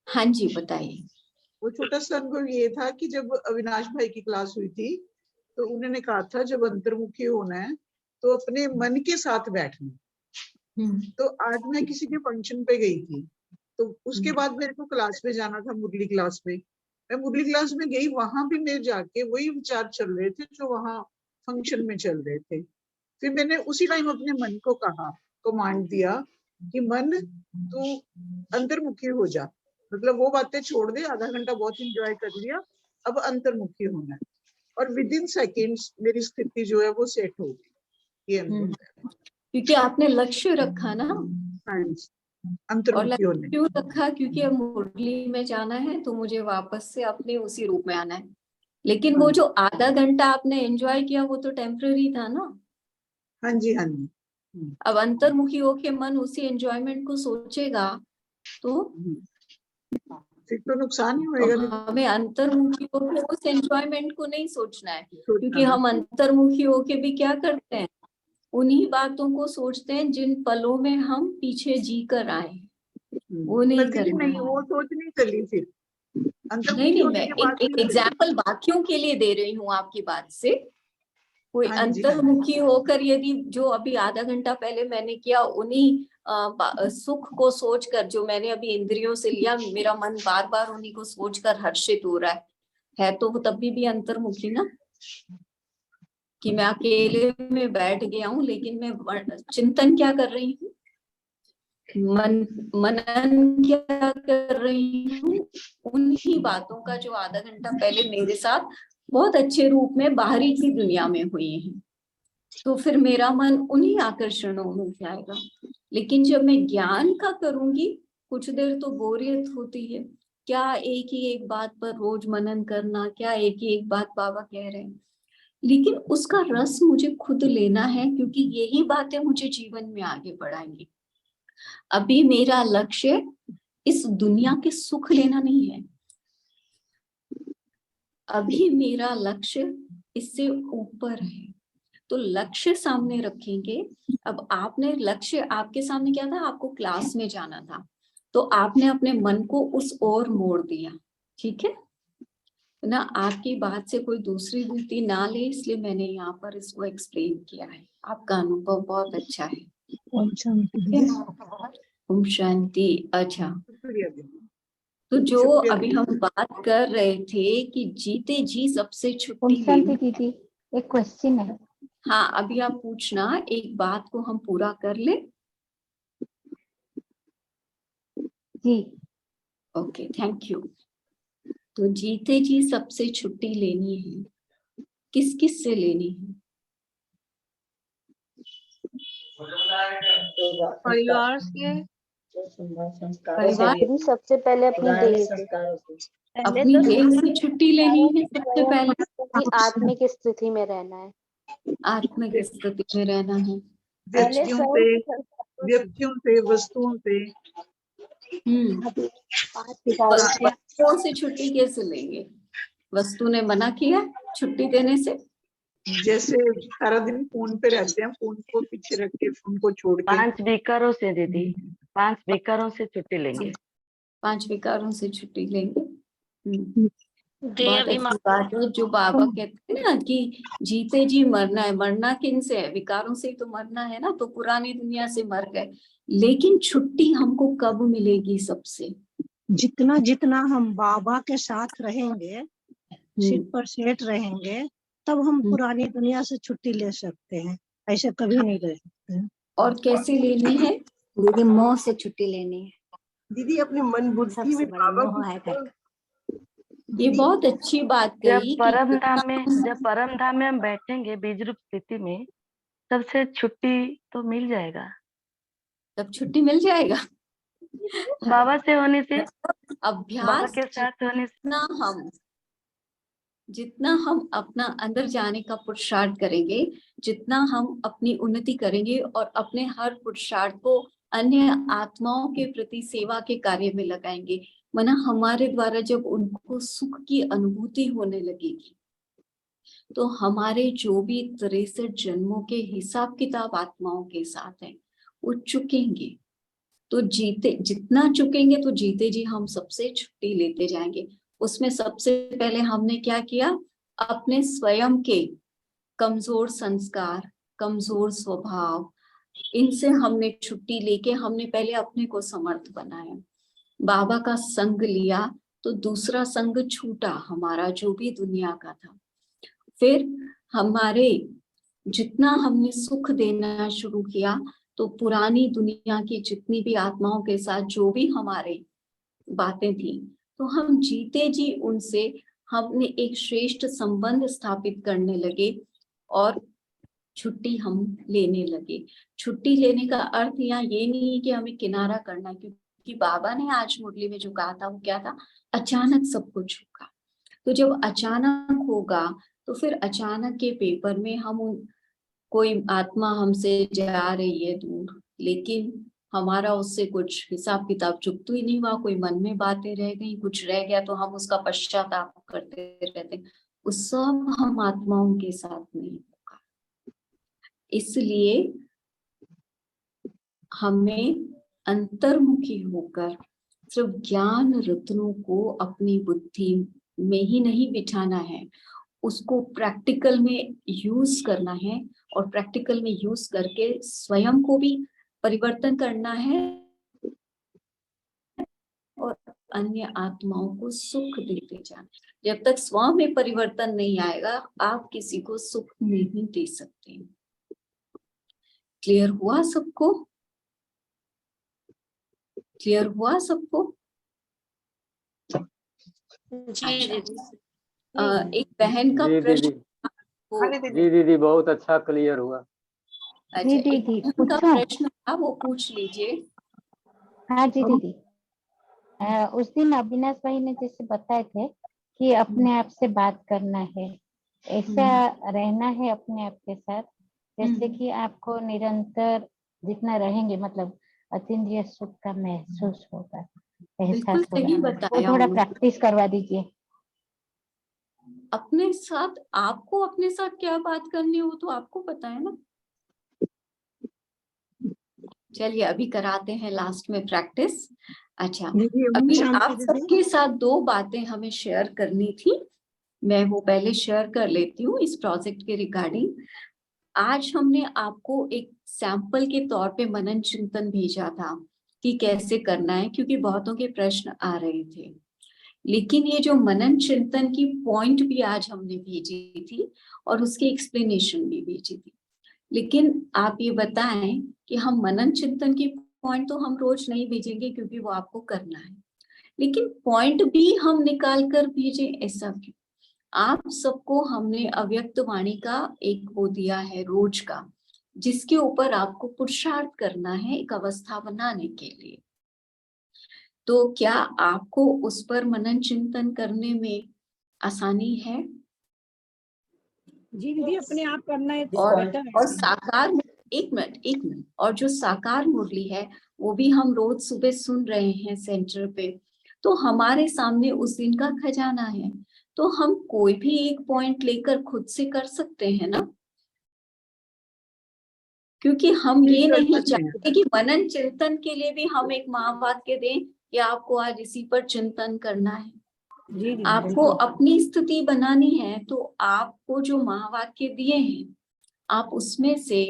हाँ जी बताइए। वो छोटा सा अनुभव ये था कि जब अविनाश भाई की क्लास हुई थी तो उन्होंने कहा था जब अंतर्मुखी होना है तो अपने मन के साथ बैठना। तो आज मैं किसी के फंक्शन पे गई थी, तो उसके बाद मेरे को क्लास में जाना था, मुरली क्लास में। मैं मुरली क्लास में गई, वहां भी मैं जाके वही विचार चल रहे थे जो वहां फंक्शन में चल रहे थे। फिर मैंने उसी टाइम अपने मन को कहा, कमांड दिया कि मन तू अंतर्मुखी हो जा, मतलब वो बातें छोड़ दे, आधा घंटा बहुत इंजॉय कर लिया, अब अंतर्मुखी होना है। और विद इन सेकेंड्स मेरी स्थिति जो है वो सेट हो गई। ये अनुभव है। क्योंकि आपने लक्ष्य रखा ना, हाँ जी, और अंतर्मुखी लक्ष्य होने। क्यों रखा? क्योंकि अब मुरली में जाना है तो मुझे वापस से अपने उसी रूप में आना है। लेकिन वो जो आधा घंटा आपने एंजॉय किया वो तो टेम्पररी था ना। हाँ जी, हाँ जी। अब अंतर्मुखी होके मन उसी एंजॉयमेंट को सोचेगा तो फिर तो नुकसान ही होएगा दीदी। हमें अंतर्मुखी होके उस एंजॉयमेंट को नहीं सोचना है, क्योंकि सोचना हम अंतर्मुखी होके भी क्या करते हैं? उन्हीं बातों को सोचते हैं जिन पलों में हम पीछे जी कर आए हैं, वो नहीं पर दीदी करना नहीं, है। वो सोच नहीं चली फिर नहीं अंतर्मुखी नहीं, होने मैं के बाद एक नहीं चली। एग्जाम्पल बाकियों के लिए दे रही हूँ आपकी बात से। कोई हाँ जी, हाँ जी। अंतर्मुखी होकर यदि जो अभी आधा घंटा पहले मैंने किया उन्हीं सुख को सोचकर, जो मैंने अभी इंद्रियों से लिया, मेरा मन बार बार उन्हीं को सोचकर हर्षित हो रहा है तो वो तभी भी अंतर्मुखी ना, कि मैं अकेले में बैठ गया हूँ लेकिन मैं चिंतन क्या कर रही हूँ, मनन क्या कर रही हूँ? उन्हीं बातों का जो आधा घंटा पहले मेरे साथ बहुत अच्छे रूप में बाहरी की दुनिया में हुई हैं, तो फिर मेरा मन उन्हीं आकर्षणों में जाएगा। लेकिन जब मैं ज्ञान का करूंगी, कुछ देर तो बोरियत होती है, क्या एक ही एक बात पर रोज मनन करना, क्या एक ही एक बात बाबा कह रहे हैं, लेकिन उसका रस मुझे खुद लेना है, क्योंकि यही बातें मुझे जीवन में आगे बढ़ाएंगी। अभी मेरा लक्ष्य इस दुनिया के सुख लेना नहीं है, अभी मेरा लक्ष्य इससे ऊपर है। तो लक्ष्य सामने रखेंगे। अब आपने लक्ष्य, आपके सामने क्या था? आपको क्लास में जाना था, तो आपने अपने मन को उस ओर मोड़ दिया, ठीक है ना? आपकी बात से कोई दूसरी वृत्ति ना ले, इसलिए मैंने यहाँ पर इसको एक्सप्लेन किया है। आपका अनुभव बहुत अच्छा है। ओम शांति। ओम शांति। अच्छा, शुक्रिया दीदी। तो जो शुक्रिया अभी दीदी। हम बात कर रहे थे कि जीते जी सबसे ओम छुट्टी शांति लेनी। दीदी, एक क्वेश्चन है। हाँ, अभी आप पूछना, एक बात को हम पूरा कर ले। जी। Okay, thank you. तो जीते जी सबसे छुट्टी लेनी है, किस किस से लेनी है? परिवार से, परिवार दीदी सबसे पहले अपनी पुराने देह से, संस्कारों से। पहले अपनी तो देह से छुट्टी लेनी है सबसे पहले। अपनी आत्मिक स्थिति में रहना है। आत्मिक स्थिति में रहना है। पहले व्यक्तियों स्वयं से, व्यक्तियों से, वस्तुओं से। वस्तुओं से छुट्टी कैसे लेंगे? वस्तु ने मना किया छुट्टी देने से? जैसे सारा दिन फोन पे रहते हैं, फोन को पीछे रख के, फोन को छोड़ के। 5 विकारों से दीदी, 5 विकारों से छुट्टी लेंगे। 5 विकारों से छुट्टी लेंगे। देह बहुत अच्छी बात है जो बाबा कहते हैं ना कि जीते जी मरना है। मरना किन से है? विकारों से ही तो मरना है ना। तो पुरानी दुनिया से मर गए, लेकिन छुट्टी हमको कब मिलेगी? सबसे जितना जितना हम बाबा के साथ रहेंगे, सिर पर सेठ रहेंगे, तब हम पुरानी दुनिया से छुट्टी ले सकते हैं, ऐसे कभी नहीं ले सकते। और कैसे लेनी है? दीदी मोह से छुट्टी लेनी है। दीदी अपने मन बुद्धि सबसे में बड़ा बाबा मोह है घर। ये बहुत अच्छी बात जब कही परम धाम में हम बैठेंगे बीज रूप स्थिति में, तब से छुट्टी तो मिल जाएगा। तब छुट्टी मिल जाएगा बाबा से होने से, बाबा अभ्यास के साथ होने से। जितना हम अपना अंदर जाने का पुरुषार्थ करेंगे, जितना हम अपनी उन्नति करेंगे और अपने हर पुरुषार्थ को अन्य आत्माओं के प्रति सेवा के कार्य में लगाएंगे, माना हमारे द्वारा जब उनको सुख की अनुभूति होने लगेगी, तो हमारे जो भी 63 जन्मों के हिसाब किताब आत्माओं के साथ है वो चुकेंगे। तो जितना चुकेंगे तो जीते जी हम सबसे छुट्टी लेते जाएंगे। उसमें सबसे पहले हमने क्या किया? अपने स्वयं के कमजोर संस्कार, कमजोर स्वभाव, इनसे हमने छुट्टी लेके हमने पहले अपने को समर्थ बनाया। बाबा का संग लिया तो दूसरा संग छूटा हमारा, जो भी दुनिया का था। फिर हमारे जितना हमने सुख देना शुरू किया, तो पुरानी दुनिया की जितनी भी आत्माओं के साथ जो भी हमारे बातें थी, तो हम जीते जी उनसे हमने एक श्रेष्ठ संबंध स्थापित करने लगे और छुट्टी हम लेने लगे। छुट्टी लेने का अर्थ यहाँ ये नहीं है कि हमें किनारा करना, क्योंकि बाबा ने आज मुरली में जो कहा था वो क्या था? अचानक सब कुछ होगा। तो जब अचानक होगा तो फिर अचानक के पेपर में हम कोई आत्मा हमसे जा रही है दूर, लेकिन हमारा उससे कुछ हिसाब किताब चुकता ही नहीं हुआ, कोई मन में बातें रह गई, कुछ रह गया तो हम उसका पश्चाताप करते रहते, वो सब हम आत्माओं के साथ नहीं होगा। इसलिए हमें अंतर्मुखी होकर सिर्फ ज्ञान रत्नों को अपनी बुद्धि में ही नहीं बिठाना है, उसको प्रैक्टिकल में यूज करना है और प्रैक्टिकल में यूज करके स्वयं को भी परिवर्तन करना है और अन्य आत्माओं को सुख देते जाना। जब तक स्व में परिवर्तन नहीं आएगा, आप किसी को सुख नहीं दे सकते। क्लियर हुआ सबको? क्लियर हुआ सबको? जी दीदी। एक बहन का प्रश्न। जी दीदी बहुत अच्छा क्लियर हुआ। अच्छा, एक बहन का प्रश्न था, वो पूछ लीजिए। हाँ जी दीदी, उस दिन अविनाश भाई ने जैसे बताए थे कि अपने आप से बात करना है, ऐसा रहना है अपने आप के साथ, जैसे कि आपको निरंतर जितना रहेंगे मतलब अतीन्द्रिय सुख का महसूस होगा, एहसास होगा। वो थोड़ा प्रैक्टिस करवा दीजिए। अपने साथ, आपको अपने साथ क्या बात करनी हो तो आपको पता है ना। चलिए अभी कराते हैं लास्ट में प्रैक्टिस। अच्छा, अभी आप सबके साथ 2 बातें हमें शेयर करनी थी, मैं वो पहले शेयर कर लेती हूँ इस प्रोजेक्ट के रिगार्डिंग। आज हमने आपको एक सैंपल के तौर पे मनन चिंतन भेजा था कि कैसे करना है, क्योंकि बहुतों के प्रश्न आ रहे थे लेकिन ये जो मनन चिंतन की पॉइंट भी आज हमने भेजी थी और उसकी एक्सप्लेनेशन भी भेजी थी। लेकिन आप ये बताएं कि हम मनन चिंतन की पॉइंट तो हम रोज नहीं भेजेंगे क्योंकि वो आपको करना है, लेकिन पॉइंट भी हम निकाल कर भेजें, ऐसा क्यों? आप सबको हमने अव्यक्त वाणी का एक वो दिया है रोज का, जिसके ऊपर आपको पुरुषार्थ करना है एक अवस्था बनाने के लिए। तो क्या आपको उस पर मनन चिंतन करने में आसानी है? जी दीदी, अपने आप करना है तो और बेटर है। साकार, एक मिनट, और जो साकार मुरली है वो भी हम रोज सुबह सुन रहे हैं सेंटर पे, तो हमारे सामने उस दिन का खजाना है, तो हम कोई भी एक पॉइंट लेकर खुद से कर सकते हैं ना, क्योंकि हम ये नहीं चाहते कि मनन चिंतन के लिए भी हम एक महावाक्य दें कि आपको आज इसी पर चिंतन करना है। आपको अपनी स्थिति बनानी है, तो आपको जो महावाक्य दिए हैं आप उसमें से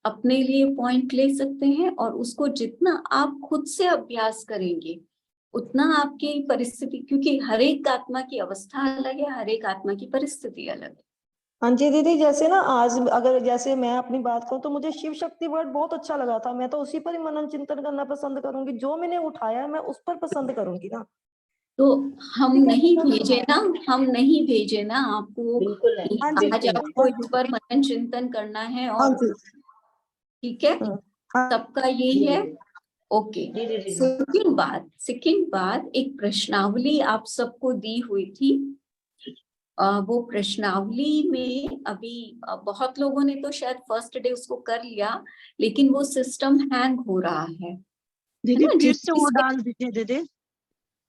अपने लिए पॉइंट ले सकते हैं, और उसको जितना आप खुद से अभ्यास करेंगे उतना आपकी परिस्थिति, क्योंकि हर एक आत्मा की अवस्था अलग है, हर एक आत्मा की परिस्थिति अलग है। हाँ जी दीदी, जैसे ना आज अगर जैसे मैं अपनी बात करूँ तो मुझे शिव शक्ति वर्ड बहुत अच्छा लगा था, मैं तो उसी पर ही मनन चिंतन करना पसंद करूंगी, जो मैंने उठाया है मैं उस पर पसंद करूंगी ना। तो हम नहीं भेजे ना, आपको आज आपको इस पर मनन चिंतन करना है, और ठीक है सबका यही है। ओके, सेकंड बात एक प्रश्नावली आप सबको दी हुई थी, वो प्रश्नावली में अभी बहुत लोगों ने तो शायद फर्स्ट डे उसको कर लिया, लेकिन वो सिस्टम हैंग हो रहा है दीदी, फिर से वो डाल दीजिए दीदी।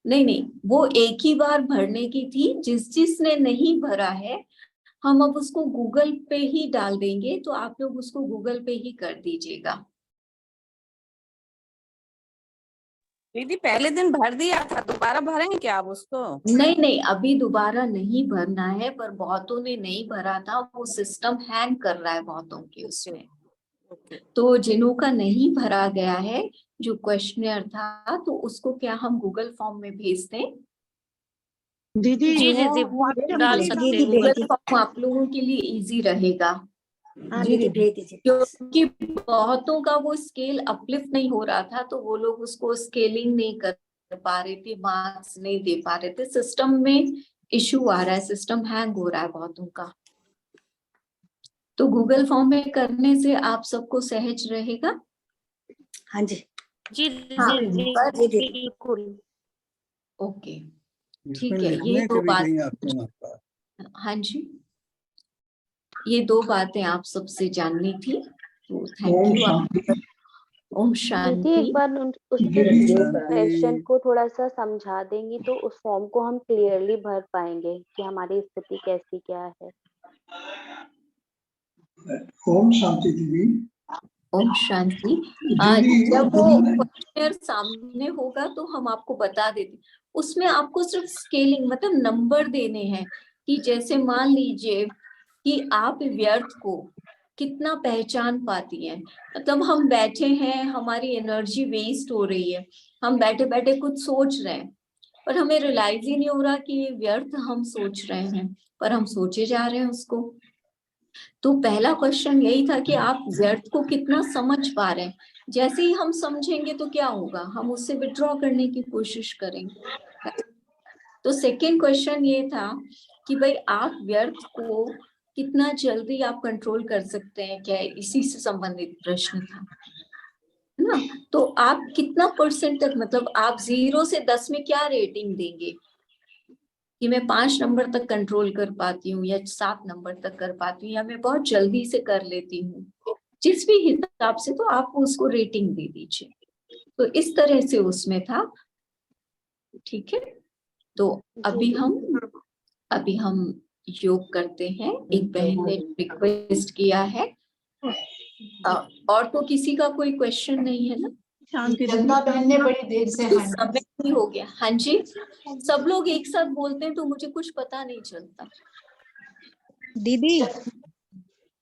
नहीं, वो एक ही बार भरने की थी, जिसने नहीं भरा है हम अब उसको गूगल पे ही डाल देंगे, तो आप लोग उसको गूगल पे ही कर दीजिएगा। दीदी पहले दिन भर दिया था, दोबारा भरेंगे क्या आप उसको? नहीं, अभी दोबारा नहीं भरना है, पर बहुतों ने नहीं भरा था, वो सिस्टम हैंग कर रहा है बहुतों के उसमें। तो जिन्हों का नहीं भरा गया है जो क्वेश्चनर था, तो उसको क्या हम गूगल फॉर्म में भेज दें? दीदी जी डाल सकते हैं। गूगल फॉर्म आप लोगों के लिए इजी रहेगा। हाँ दीदी, भेज दीजिए। क्योंकि बहुतों का वो स्केल अपलिफ्ट नहीं हो रहा था, तो वो लोग उसको स्केलिंग नहीं कर पा रहे थे, मार्क्स नहीं दे पा रहे थे, सिस्टम में इशू आ रहा है, सिस्टम हैंग हो रहा है बहुतों का। तो गूगल फॉर्म में करने से आप सबको सहज रहेगा। हाँ जी जी बिल्कुल। ओके ठीक है, ये दो बात। हाँ जी, ये दो बातें आप सबसे जाननी थी, तो थैंक यू। ओम शांति। एक बार उसके क्वेश्चन को थोड़ा सा समझा देंगी तो उस फॉर्म को हम क्लियरली भर पाएंगे कि हमारी स्थिति कैसी क्या है। ओम शांति दीदी। ओम शांति। जब वो क्वेश्चनर सामने होगा तो हम आपको बता देते, उसमें आपको सिर्फ स्केलिंग मतलब नंबर देने हैं, कि जैसे मान लीजिए कि आप व्यर्थ को कितना पहचान पाती हैं, मतलब हम बैठे हैं, हमारी एनर्जी वेस्ट हो रही है, हम बैठे बैठे कुछ सोच रहे हैं, पर हमें रियलाइज ही नहीं हो रहा कि ये व्यर्थ हम सोच रहे हैं, पर हम सोचे जा रहे हैं उसको। तो पहला क्वेश्चन यही था कि आप व्यर्थ को कितना समझ पा रहे हैं। जैसे ही हम समझेंगे तो क्या होगा, हम उससे विड्रॉ करने की कोशिश करेंगे। तो सेकेंड क्वेश्चन ये था कि भाई आप व्यर्थ को कितना जल्दी आप कंट्रोल कर सकते हैं, क्या इसी से संबंधित प्रश्न था ना। तो आप कितना परसेंट तक, मतलब आप 0 से 10 में क्या रेटिंग देंगे कि मैं 5 नंबर तक कंट्रोल कर पाती हूँ, या 7 नंबर तक कर पाती हूँ, या मैं बहुत जल्दी से कर लेती हूँ, जिस भी हिसाब से, तो आप उसको रेटिंग दे दीजिए। तो इस तरह से उसमें था, ठीक है। तो अभी हम योग करते हैं। एक बहन ने रिक्वेस्ट किया है, और तो किसी का कोई क्वेश्चन नहीं है ना? चंदा बहन ने बड़ी देर से समय ही हो गया। हाँ जी, सब लोग एक साथ बोलते हैं तो मुझे कुछ पता नहीं चलता। दीदी।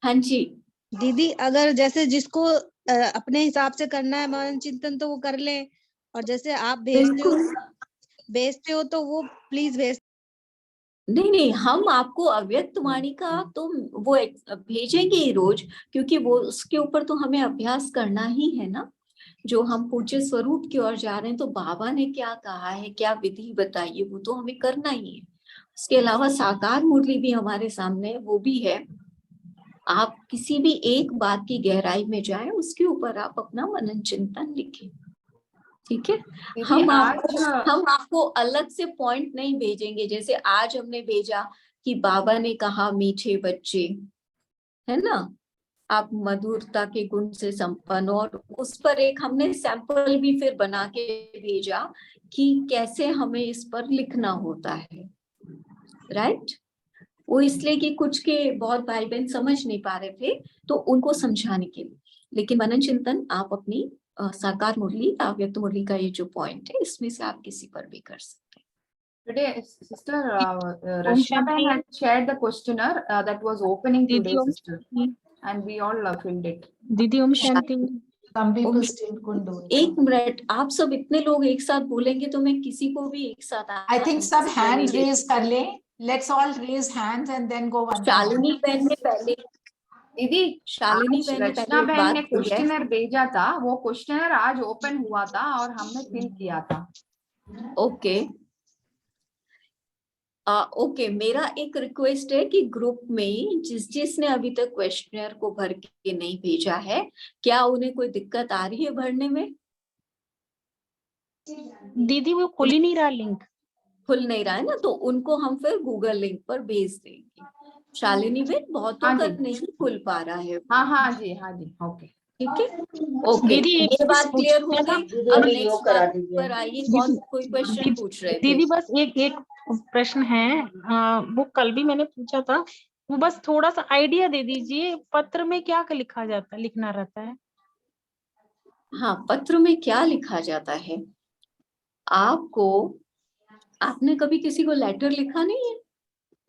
हाँ जी दीदी, अगर जैसे जिसको अपने हिसाब से करना है मनन चिंतन तो वो कर ले, और जैसे आप भेजते हो भेजते हो तो वो प्लीज भेज। नहीं नहीं, हम आपको अव्यक्त वाणी का तो वो भेजेंगे ही रोज, क्योंकि वो उसके ऊपर तो हमें अभ्यास करना ही है ना। जो हम पूज्य स्वरूप की ओर जा रहे हैं, तो बाबा ने क्या कहा है, क्या विधि बताई है, वो तो हमें करना ही है। उसके अलावा साकार मुरली भी हमारे सामने है, वो भी है। आप किसी भी एक बात की गहराई में जाएं, उसके ऊपर आप अपना मनन चिंतन लिखें, ठीक है। हम आपको अलग से पॉइंट नहीं भेजेंगे। जैसे आज हमने भेजा कि बाबा ने कहा मीठे बच्चे, है ना, आप मधुरता के गुण से संपन्न, और उस पर एक हमने सैंपल भी फिर बना के भेजा कि कैसे हमें इस पर लिखना होता है, राइट। वो इसलिए कि कुछ के बहुत भाई बहन समझ नहीं पा रहे थे, तो उनको समझाने के लिए। लेकिन मनन चिंतन आप अपनी साकार मुरली, अव्यक्त मुरली का ये जो पॉइंट है, इसमें से आप किसी पर भी कर सकते हैं। Today, Sister Rashmi Bhai had shared the questionnaire that was opening today, Sister, and we all filled it. दीदी Om Shanti. Some people still couldn't do it. एक मिनट, आप सब इतने लोग एक साथ बोलेंगे तो मैं किसी को भी एक साथ I think सब hands raise कर ले. Let's all raise hands and then go one. Shalini बहन ने पहले, दीदी शालिनी आज बहन ने रचना पहले बहन ने बात की है। क्वेश्चनर भेजा था, वो क्वेश्चनर आज ओपन हुआ था और हमने फिल किया था। ओके ओके, मेरा एक रिक्वेस्ट है कि ग्रुप में जिसने अभी तक क्वेश्चनर को भर के नहीं भेजा है, क्या उन्हें कोई दिक्कत आ रही है भरने में? दीदी वो खुल ही नहीं रहा लिंक। खुल नहीं रहा है ना, तो उनको हम फिर गूगल लिंक पर भेज देंगे। शालिनी बहन, बहुतों का नहीं खुल पा रहा है। हाँ जी, ओके, ठीक है, ओके। दीदी ये बात क्लियर हो गई। अब नेक्स्ट करा बात पर आइए, कौन कोई क्वेश्चन पूछ रहे थे? दीदी बस एक प्रश्न है, वो कल भी मैंने पूछा था, वो बस थोड़ा सा आइडिया दे दीजिए। पत्र में क्या लिखा जाता, लिखना रहता है? हाँ, पत्र में क्या लिखा जाता है? आपने कभी किसी को लेटर लिखा नहीं है?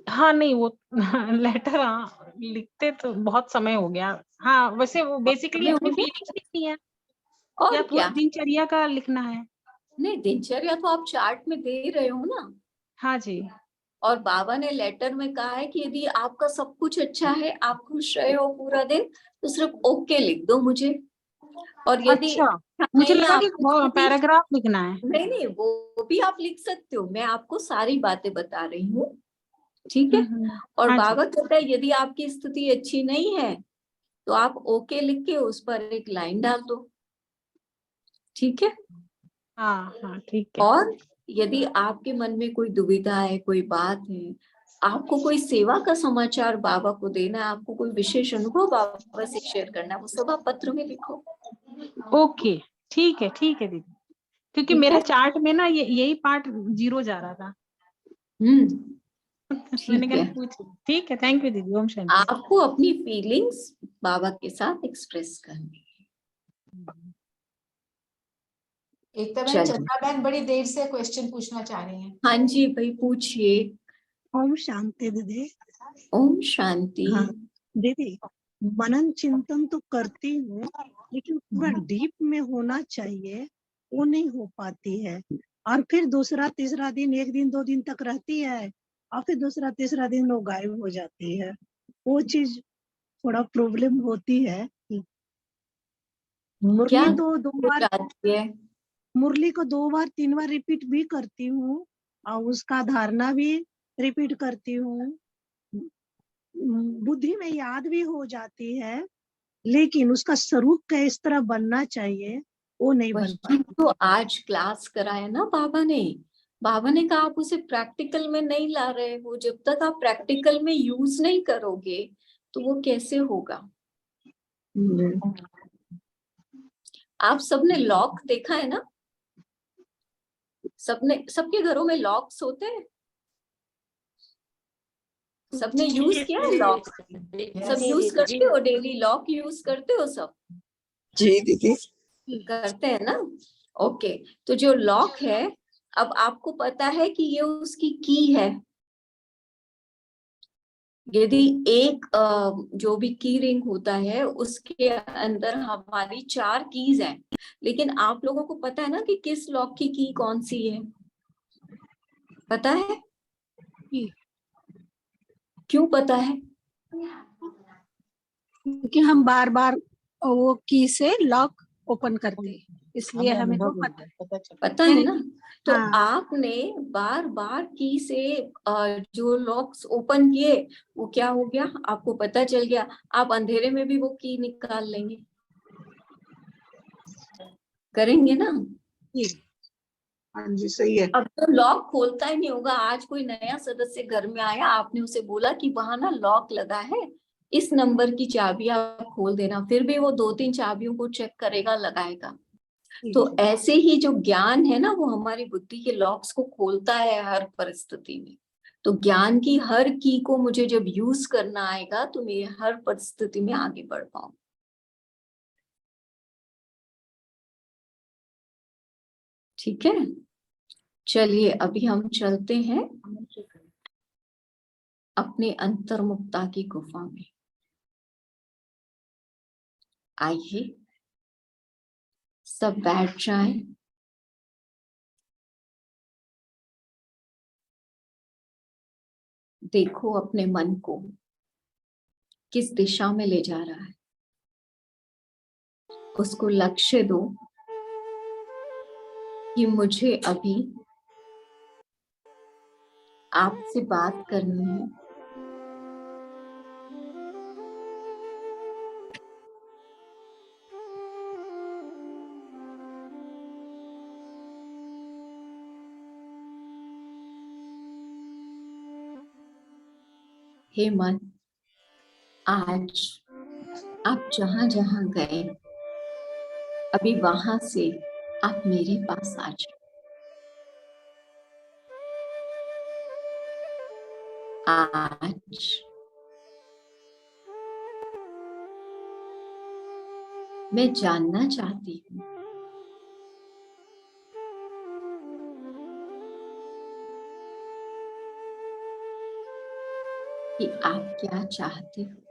हाँ नहीं, वो लेटर लिखते तो बहुत समय हो गया। हाँ, वैसे वो बेसिकली अपनी फीलिंग्स लिखनी है और या पूरा क्या दिनचर्या का लिखना है? नहीं, दिनचर्या तो आप चार्ट में दे रहे हो ना। हाँ जी। और बाबा ने लेटर में कहा है कि यदि आपका सब कुछ अच्छा है, आप खुश रहे हो पूरा दिन, तो सिर्फ ओके लिख दो मुझे। और यदि अच्छा, मुझे लगा कि पैराग्राफ लिखना है। नहीं, वो भी आप लिख सकते हो। मैं आपको सारी बातें बता रही हूँ, ठीक है। और हाँ बाबा कहता है यदि आपकी स्थिति अच्छी नहीं है, तो आप ओके लिख के उस पर एक लाइन डाल दो, ठीक है। हाँ ठीक है। और यदि आपके मन में कोई दुविधा है, कोई बात है, आपको कोई सेवा का समाचार बाबा को देना है, आपको कोई विशेष अनुभव बाबा से शेयर करना है, वो सब आप पत्र में लिखो। ओके, ठीक है दीदी, क्योंकि मेरा चार्ट में ना यही पार्ट 0 जा रहा था। मैंने कहा पूछ। ठीक है, थैंक यू दीदी, ओम शांति। आपको अपनी फीलिंग्स बाबा के साथ एक्सप्रेस करनी है। एक तो चंद्रा बहन बड़ी देर से क्वेश्चन पूछना चाह रही हैं। हाँ जी भाई, पूछिए। ओम शांति दीदी। ओम शांति। हाँ दीदी, मनन चिंतन तो करती हूँ, लेकिन पूरा डीप में होना चाहिए, वो नहीं हो पाती है। और फिर दूसरा तीसरा दिन, 1 दिन 2 दिन तक रहती है, और फिर दूसरा तीसरा दिन वो गायब हो जाती है। वो चीज थोड़ा प्रॉब्लम होती है। मुरली तो 2 बार, मुरली को 2 बार 3 बार रिपीट भी करती हूँ, और उसका धारणा भी रिपीट करती हूँ। बुद्धि में याद भी हो जाती है, लेकिन उसका स्वरूप किस तरह बनना चाहिए वो नहीं बन पाता। तो आज क्लास कराया ना बाबा ने कहा आप उसे प्रैक्टिकल में नहीं ला रहे हो। जब तक आप प्रैक्टिकल में यूज नहीं करोगे तो वो कैसे होगा? आप सबने लॉक देखा है ना? सबके घरों में लॉक्स होते हैं। सबने यूज किया है लॉक? सब यूज करते हो? डेली लॉक यूज करते हो सब? जी दीदी करते हैं ना। ओके, तो जो लॉक है, अब आपको पता है कि ये उसकी की है। यदि एक जो भी की रिंग होता है उसके अंदर हमारी 4 कीज हैं, लेकिन आप लोगों को पता है ना कि किस लॉक की की कौन सी है? पता है क्यों पता है? क्योंकि हम बार बार वो की से लॉक ओपन करते हैं, इसलिए हमें वो पता है ना? तो हाँ। आपने बार बार की से जो लॉक्स ओपन किए, वो क्या हो गया आपको पता चल गया, आप अंधेरे में भी वो की निकाल लेंगे, करेंगे ना? हाँ जी सही है। अब तो लॉक खोलता ही नहीं होगा। आज कोई नया सदस्य घर में आया, आपने उसे बोला कि वहां ना लॉक लगा है, इस नंबर की चाबी आप खोल देना, फिर भी वो 2-3 चाबियों को चेक करेगा, लगाएगा। तो ऐसे ही जो ज्ञान है ना, वो हमारी बुद्धि के लॉक्स को खोलता है हर परिस्थिति में। तो ज्ञान की हर की को मुझे जब यूज करना आएगा तो मैं हर परिस्थिति में आगे बढ़ पाऊं। ठीक है, चलिए अभी हम चलते हैं अपने अंतर्मुक्ता की गुफा में। आइए सब बैठ जाएं। देखो अपने मन को किस दिशा में ले जा रहा है, उसको लक्ष्य दो कि मुझे अभी आपसे बात करनी है। हे मन, आज आप जहां जहां गए, अभी वहां से आप मेरे पास आ जाओ। आज मैं जानना चाहती हूँ कि आप क्या चाहते हो।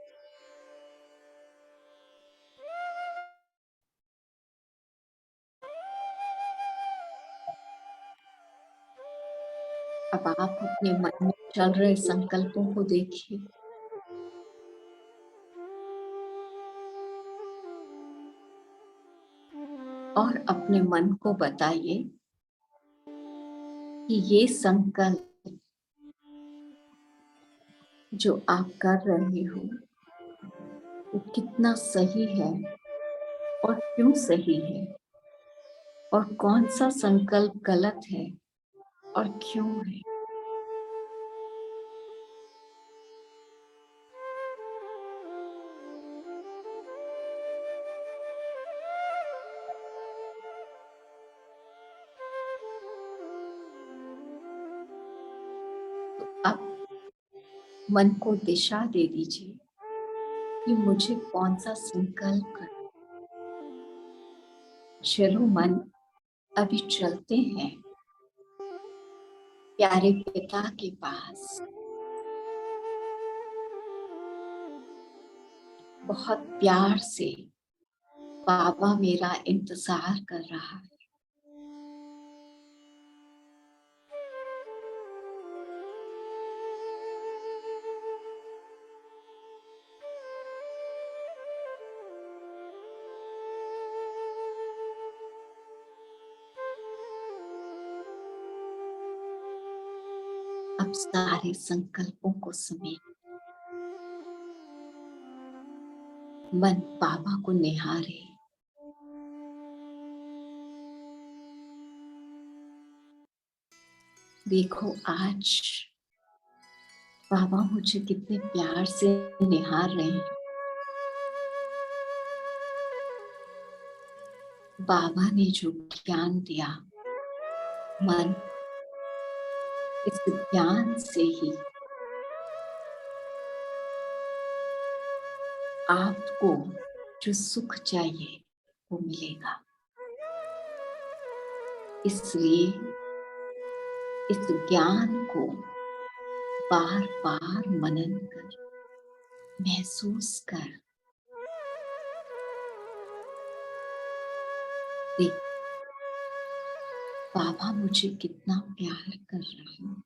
अब आप अपने मन में चल रहे संकल्पों को देखिए, और अपने मन को बताइए कि ये संकल्प जो आप कर रहे हो वो कितना सही है और क्यों सही है, और कौन सा संकल्प गलत है और क्यों है। तो अब मन को दिशा दे दीजिए कि मुझे कौन सा संकल्प करना। चलो मन, अभी चलते हैं प्यारे पिता के पास। बहुत प्यार से बाबा मेरा इंतजार कर रहा है। अब सारे संकल्पों को समेट मन बाबा को निहारे। देखो आज बाबा मुझे कितने प्यार से निहार रहे हैं। बाबा ने जो ज्ञान दिया, मन इस ज्ञान से ही आपको जो सुख चाहिए वो मिलेगा। इसलिए इस ज्ञान को बार बार मनन कर, महसूस कर, देख बाबा मुझे कितना प्यार कर रहे हैं।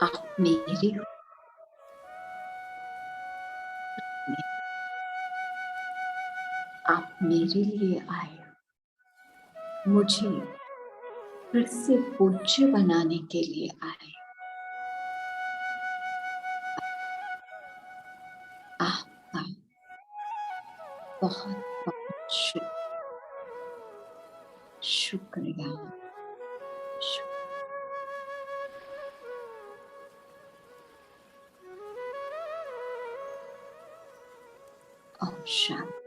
आप मेरे आप मेरे लिए आए, मुझे फिर से पूज्य बनाने के लिए आए। आपका बहुत बहुत शुक्रिया। ओम शांति।